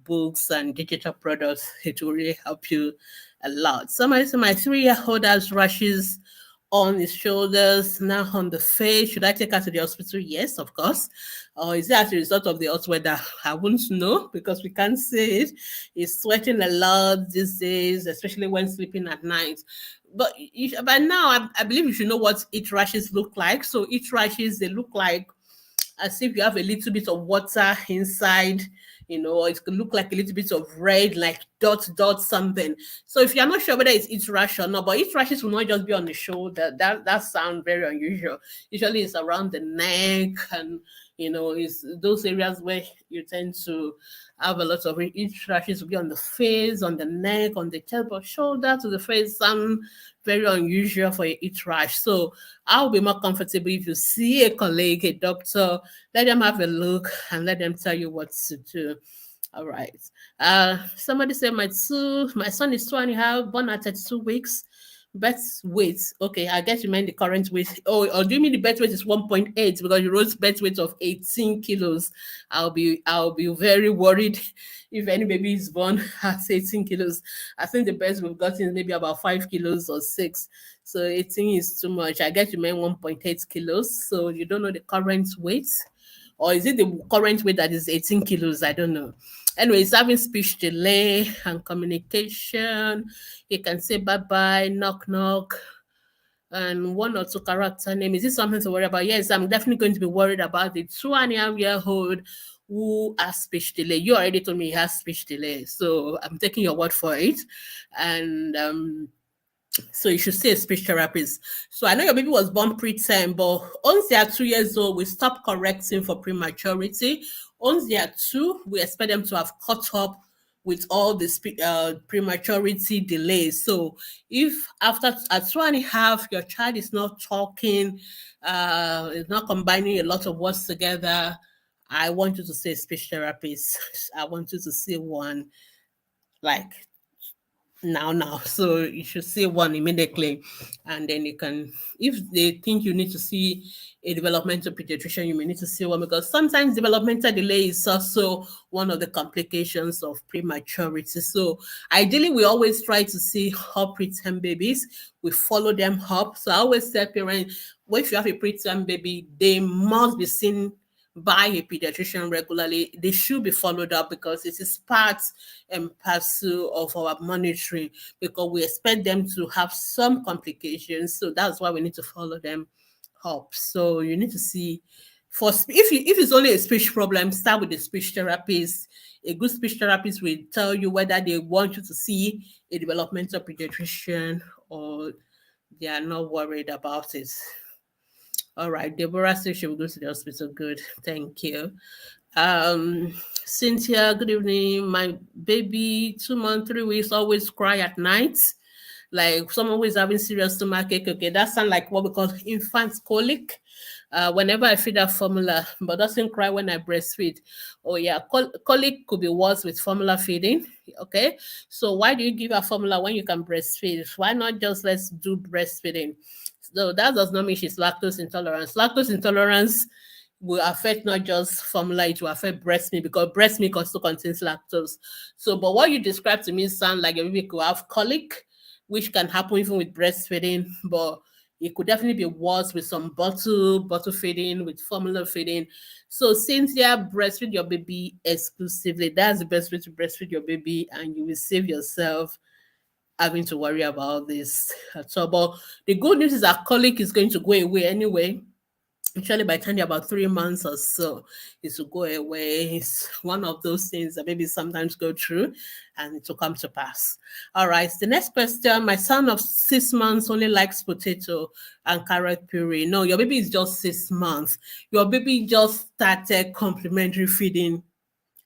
books and digital products. It will really help you a lot. Somebody said my 3-year-old has rashes on his shoulders, now on the face. Should I take her to the hospital? Yes, of course. Or is it as a result of the hot weather? I wouldn't know because we can't see it. He's sweating a lot these days, especially when sleeping at night. But by now, I believe you should know what itch rashes look like. So itch rashes, they look like as if you have a little bit of water inside, it could look like a little bit of red, like dot something. So if you're not sure whether it's itch rash or not, but itch rashes will not just be on the shoulder. That sounds very unusual. Usually it's around the neck, and it's those areas where you tend to have a lot of itch rashes will be on the face, on the neck, on the chest, but shoulder to the face, some very unusual for a itch rash. So I'll be more comfortable if you see a colleague, a doctor, let them have a look and let them tell you what to do. All right. Somebody said my son is 2.5, born at 32 weeks. Birth weight. Okay, I guess you meant the current weight. Oh, or do you mean the birth weight is 1.8 because you wrote birth weight of 18 kilos? I'll be very worried if any baby is born at 18 kilos. I think the best we've gotten is maybe about 5 kilos or 6. So 18 is too much. I guess you meant 1.8 kilos. So you don't know the current weight? Or is it the current weight that is 18 kilos? I don't know. Anyway, he's having speech delay and communication. He can say bye-bye, knock, and 1 or 2 character name. Is this something to worry about? Yes, I'm definitely going to be worried about the 2.5-year-old who has speech delay. You already told me he has speech delay, so I'm taking your word for it. And so you should see a speech therapist. So I know your baby was born preterm, but once they are 2 years old, we stop correcting for prematurity. Once they are 2, we expect them to have caught up with all the prematurity delays. So if after at 2.5, your child is not talking, is not combining a lot of words together, I want you to see a speech therapist. I want you to see one like now. So you should see one immediately, and then you can, if they think you need to see a developmental pediatrician, you may need to see one, because sometimes developmental delay is also one of the complications of prematurity. So ideally we always try to see up preterm babies. We follow them up. So I always tell parents, well, if you have a preterm baby, they must be seen by a pediatrician regularly. They should be followed up because it is part and parcel of our monitoring, because we expect them to have some complications. So that's why we need to follow them up. So you need to see if it's only a speech problem, start with the speech therapist. A good speech therapist will tell you whether they want you to see a developmental pediatrician or they are not worried about it. All right, Deborah says she will go to the hospital. Good, thank you. Cynthia, good evening. My baby, 2 months, 3 weeks, always cry at night. Like someone who is having serious stomachache, okay, that sounds like what we call infant colic. Whenever I feed that formula, but doesn't cry when I breastfeed. Oh yeah, colic could be worse with formula feeding. Okay, so why do you give a formula when you can breastfeed? Why not just let's do breastfeeding? So that does not mean she's lactose intolerant. Lactose intolerance will affect not just formula, it will affect breast milk because breast milk also contains lactose. So, but what you described to me sound like a baby could have colic, which can happen even with breastfeeding, but it could definitely be worse with some bottle feeding, with formula feeding. So, Cynthia, breastfeed your baby exclusively. That's the best way to breastfeed your baby, and you will save yourself having to worry about this at all. But the good news is that colic is going to go away anyway. Actually, by the time you're about 3 months or so, it will go away. It's one of those things that babies sometimes go through and it will come to pass. All right. The next question. My son of 6 months only likes potato and carrot puree. No, your baby is just 6 months. Your baby just started complementary feeding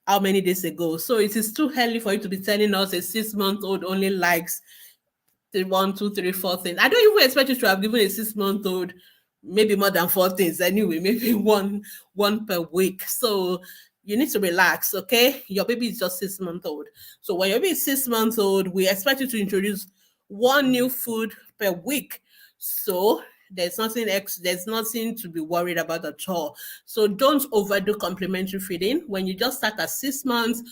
how many days ago? So it is too early for you to be telling us a 6 month old only likes the 1, 2, 3, 4 things. I don't even expect you to have given a 6 month old maybe more than 4 things anyway, maybe one per week. So you need to relax, okay? Your baby is just 6 months old. So when your baby is 6 months old, we expect you to introduce one new food per week. So there's nothing to be worried about at all. So don't overdo complementary feeding. When you just start at 6 months,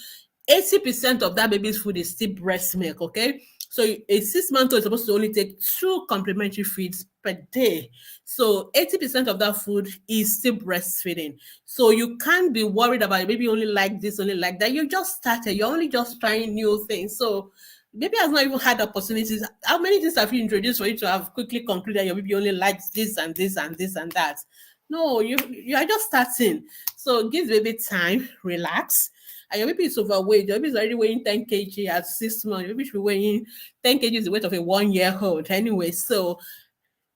80% of that baby's food is still breast milk, okay? So a 6 month old is supposed to only take 2 complementary feeds per day. So 80% of that food is still breastfeeding. So you can't be worried about maybe only like this, only like that. You just started, you're only just trying new things. So baby has not even had opportunities. How many things have you introduced for you to have quickly concluded your baby only likes this and this and this and that? No, you are just starting. So give baby time, relax. And your baby is overweight. Your baby is already weighing 10 kg at 6 months. Your baby should be weighing 10 kg is the weight of a 1 year old anyway. So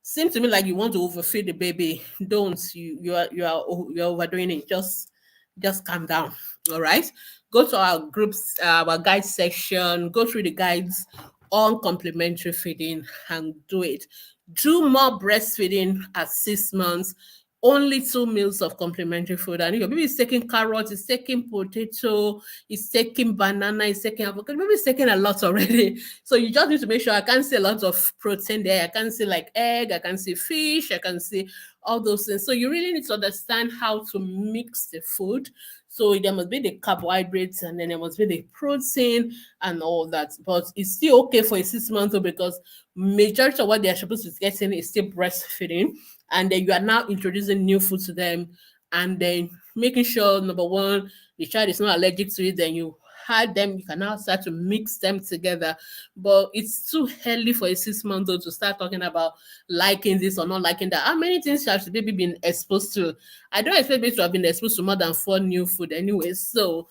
seems to me like you want to overfeed the baby. Don't you're overdoing it. Just calm down. All right. Go to our groups, our guide section. Go through the guides on complementary feeding and do it. Do more breastfeeding at 6 months. Only 2 meals of complementary food. And your baby is taking carrots, is taking potato, is taking banana, is taking avocado. Maybe it's taking a lot already. So you just need to make sure I can see a lot of protein there. I can see like egg, I can see fish, I can see all those things. So you really need to understand how to mix the food. So there must be the carbohydrates and then there must be the protein and all that. But it's still okay for a 6 month old because majority of what they're supposed to be getting is still breastfeeding. And then you are now introducing new food to them and then making sure number one, the child is not allergic to it, then you had them, you can now start to mix them together. But it's too early for a 6 month old to start talking about liking this or not liking that. How many things has the baby been exposed to? I don't expect baby to have been exposed to more than 4 new food anyway. So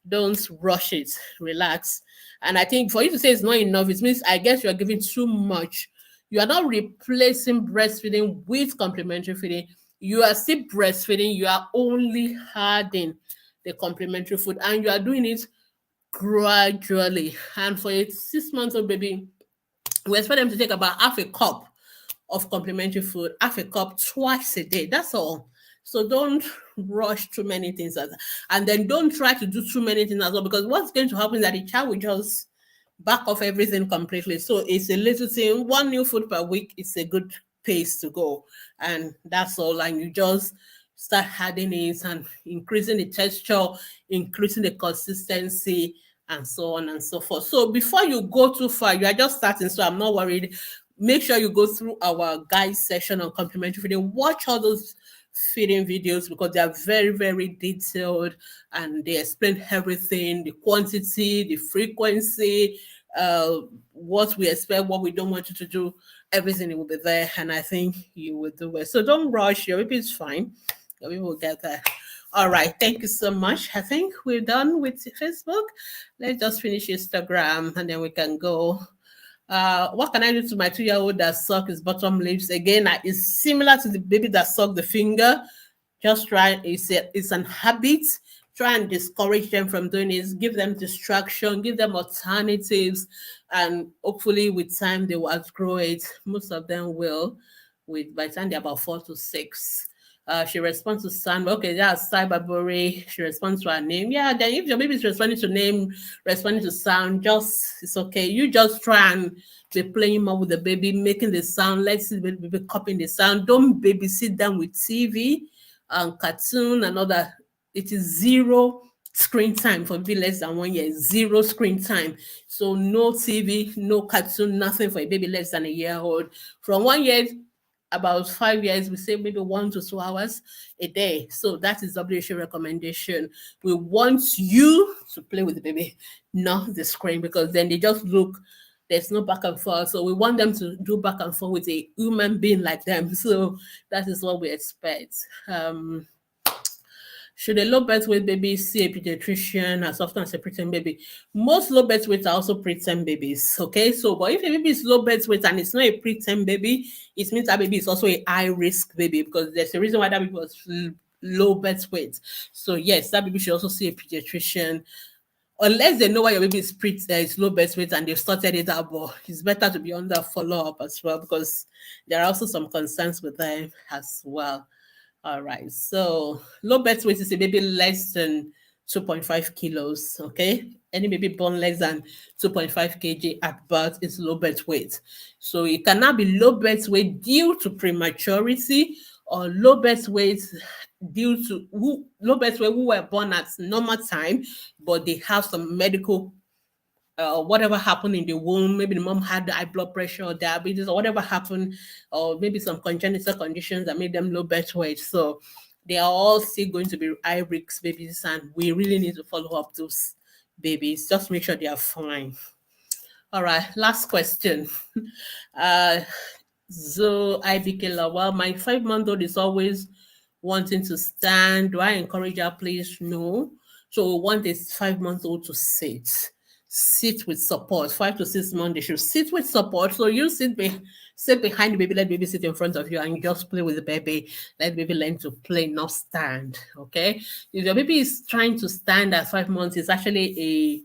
don't rush it, relax. And I think for you to say it's not enough, it means I guess you're giving too much. You are not replacing breastfeeding with complementary feeding. You are still breastfeeding, you are only adding the complementary food and you are doing it gradually. And for a 6 month old baby, we expect them to take about half a cup of complementary food, half a cup twice a day. That's all. So don't rush too many things and then don't try to do too many things as well because what's going to happen is that the child will just back off everything completely. So it's a little thing, one new food per week is a good pace to go. And that's all. And you just start adding it and increasing the texture, increasing the consistency, and so on and so forth. So before you go too far, you are just starting, so I'm not worried. Make sure you go through our guide session on complementary feeding. Watch all those feeding videos because they are very, very detailed and they explain everything, the quantity, the frequency, what we expect, what we don't want you to do, everything will be there. And I think you will do it. So don't rush. Your baby is fine. Your baby will get there. All right. Thank you so much. I think we're done with Facebook. Let's just finish Instagram and then we can go. What can I do to my 2-year-old that suck his bottom lips? Again, it's similar to the baby that suck the finger. Just try, it's an habit. try and discourage them from doing it, give them distraction, give them alternatives, and hopefully with time they will outgrow it. Most of them will, with by the time they're about 4 to 6. She responds to sound. Okay, that's cyberbully. She responds to her name. Yeah, then if your baby is responding to name, responding to sound, just it's okay. You just try and be playing more with the baby, making the sound. Let's see the baby copying the sound. Don't babysit them with TV and cartoon and all that. It is zero screen time for baby less than 1 year. Zero screen time. So no TV, no cartoon, nothing for a baby less than a year old. From 1 year, about 5 years, we say maybe 1 to 2 hours a day. So that is WHO recommendation. We want you to play with the baby, not the screen, because then they just look, there's no back and forth. So we want them to do back and forth with a human being like them. So that is what we expect. Should a low birth weight baby see a pediatrician as often as a preterm baby? Most low birth weights are also preterm babies. Okay, so but if a baby is low birth weight and it's not a preterm baby, it means that baby is also a high risk baby, because there's a reason why that baby was low birth weight. So yes, that baby should also see a pediatrician, unless they know why your baby is low birth weight and they've started it out. But it's better to be under follow up as well, because there are also some concerns with them as well. All right. So low birth weight is a baby less than 2.5 kilos. Okay. Any baby born less than 2.5 kg at birth is low birth weight. So it cannot be low birth weight due to prematurity, or low birth weight due to low birth weight who were born at normal time, but they have some medical whatever happened in the womb. Maybe the mom had high blood pressure or diabetes or whatever happened, or maybe some congenital conditions that made them low birth weight. So they are all still going to be high risk babies, and we really need to follow up those babies. Just make sure they are fine. All right, last question. uh so IBK Lawal, my 5-month-old is always wanting to stand. Do I encourage her, please? No. So we want this 5-month-old to sit with support. 5 to 6 months, they should sit with support. So you sit behind the baby, let the baby sit in front of you, and you just play with the baby. Let the baby learn to play, not stand. Okay. If your baby is trying to stand at 5 months, it's actually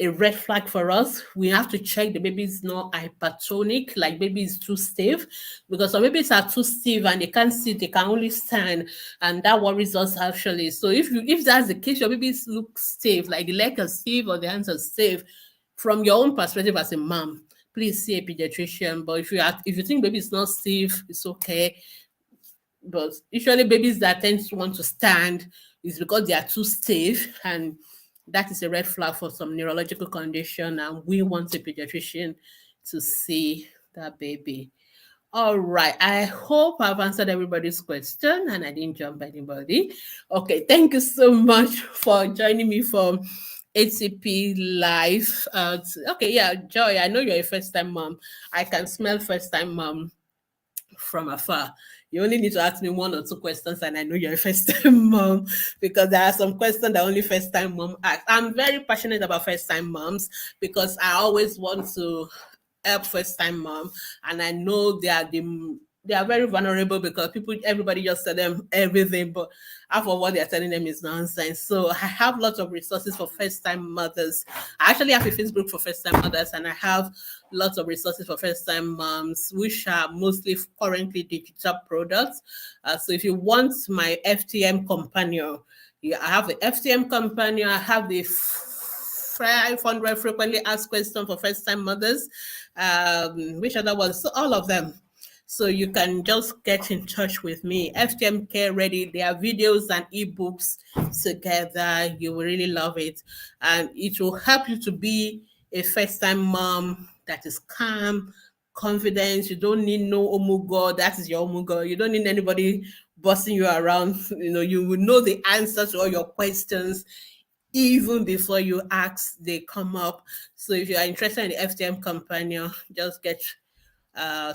a red flag for us. We have to check the baby is not hypertonic, like baby is too stiff, because some babies are too stiff and they can't sit, they can only stand, and that worries us actually. So if that's the case, your babies look stiff, like the leg is stiff or the hands are stiff, from your own perspective as a mom, please see a pediatrician. But if you think baby is not stiff, it's okay. But usually babies that tend to want to stand is because they are too stiff, and that is a red flag for some neurological condition, and we want a pediatrician to see that baby. All right. I hope I've answered everybody's question and I didn't jump anybody. Okay. Thank you so much for joining me from ATP Live. Okay. Yeah. Joy, I know you're a first time mom. I can smell first time mom from afar. You only need to ask me 1 or 2 questions, and I know you're a first time mom, because there are some questions that only first time mom ask. I'm very passionate about first time moms because I always want to help first time mom, and I know they are very vulnerable, because everybody just tell them everything, but half of what they are telling them is nonsense. So I have lots of resources for first time mothers. I actually have a Facebook for first time mothers, and I have lots of resources for first time moms, which are mostly currently digital products. So if you want my FTM companion, I have the FTM companion, I have the 500 frequently asked questions for first time mothers. Which other ones? So all of them. So you can just get in touch with me. FTM Care Ready. There are videos and ebooks together. You will really love it. And it will help you to be a first-time mom that is calm, confident. You don't need no omugo. That is your omugo. You don't need anybody bossing you around. You will know the answer to all your questions even before you ask, they come up. So if you are interested in the FTM companion, just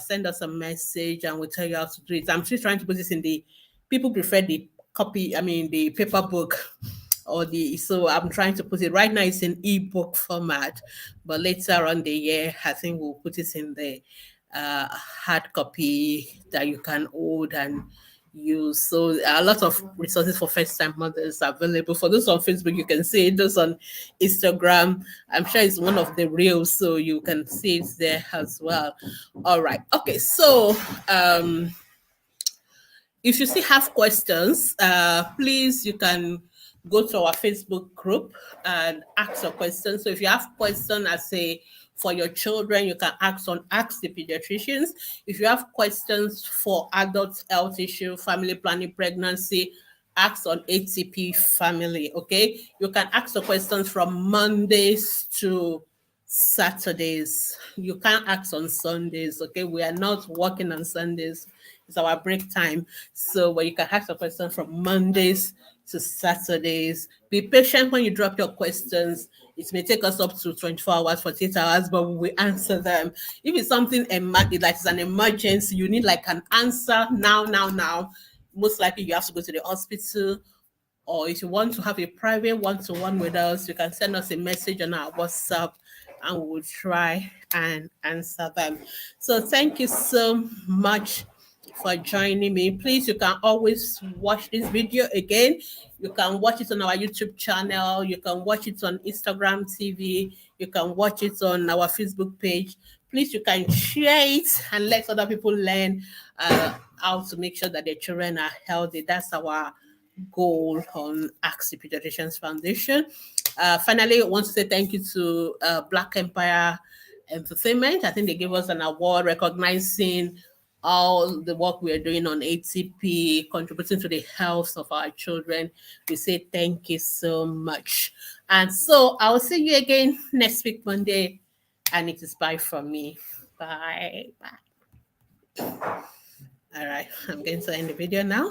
send us a message and we'll tell you how to do it. I'm still trying to put this in people prefer the the paper book so I'm trying to put it right now. It's in ebook format, but later on the year, I think we'll put it in the hard copy that you can hold and use. So there are a lot of resources for first-time mothers available. For those on Facebook, you can see it. Those on Instagram, I'm sure it's one of the reels, so you can see it there as well. All right. Okay. So if you still have questions, please, you can go to our Facebook group and ask your questions. So if you have questions, I say for your children, you can ask the pediatricians. If you have questions for adult health issue, family planning, pregnancy, ask on ATP family. Okay, you can ask the questions from Mondays to Saturdays. You can't ask on Sundays. Okay, we are not working on Sundays. It's our break time. So where you can ask a question from Mondays to Saturdays. Be patient when you drop your questions. It may take us up to 24 hours, 48 hours, but we will answer them. If it's something like it's an emergency, you need like an answer now. Most likely you have to go to the hospital, or if you want to have a private one-to-one with us, you can send us a message on our WhatsApp and we will try and answer them. So thank you so much for joining me. Please, you can always watch this video again. You can watch it on our YouTube channel. You can watch it on Instagram TV. You can watch it on our Facebook page. Please, you can share it and let other people learn how to make sure that their children are healthy. That's our goal on Ask the Pediatricians Foundation. Finally, I want to say thank you to Black Empire Entertainment. I think they gave us an award recognizing all the work we are doing on ATP, contributing to the health of our children. We say thank you so much. And so I'll see you again next week, Monday. And it is bye from me. Bye. Bye. All right, I'm going to end the video now.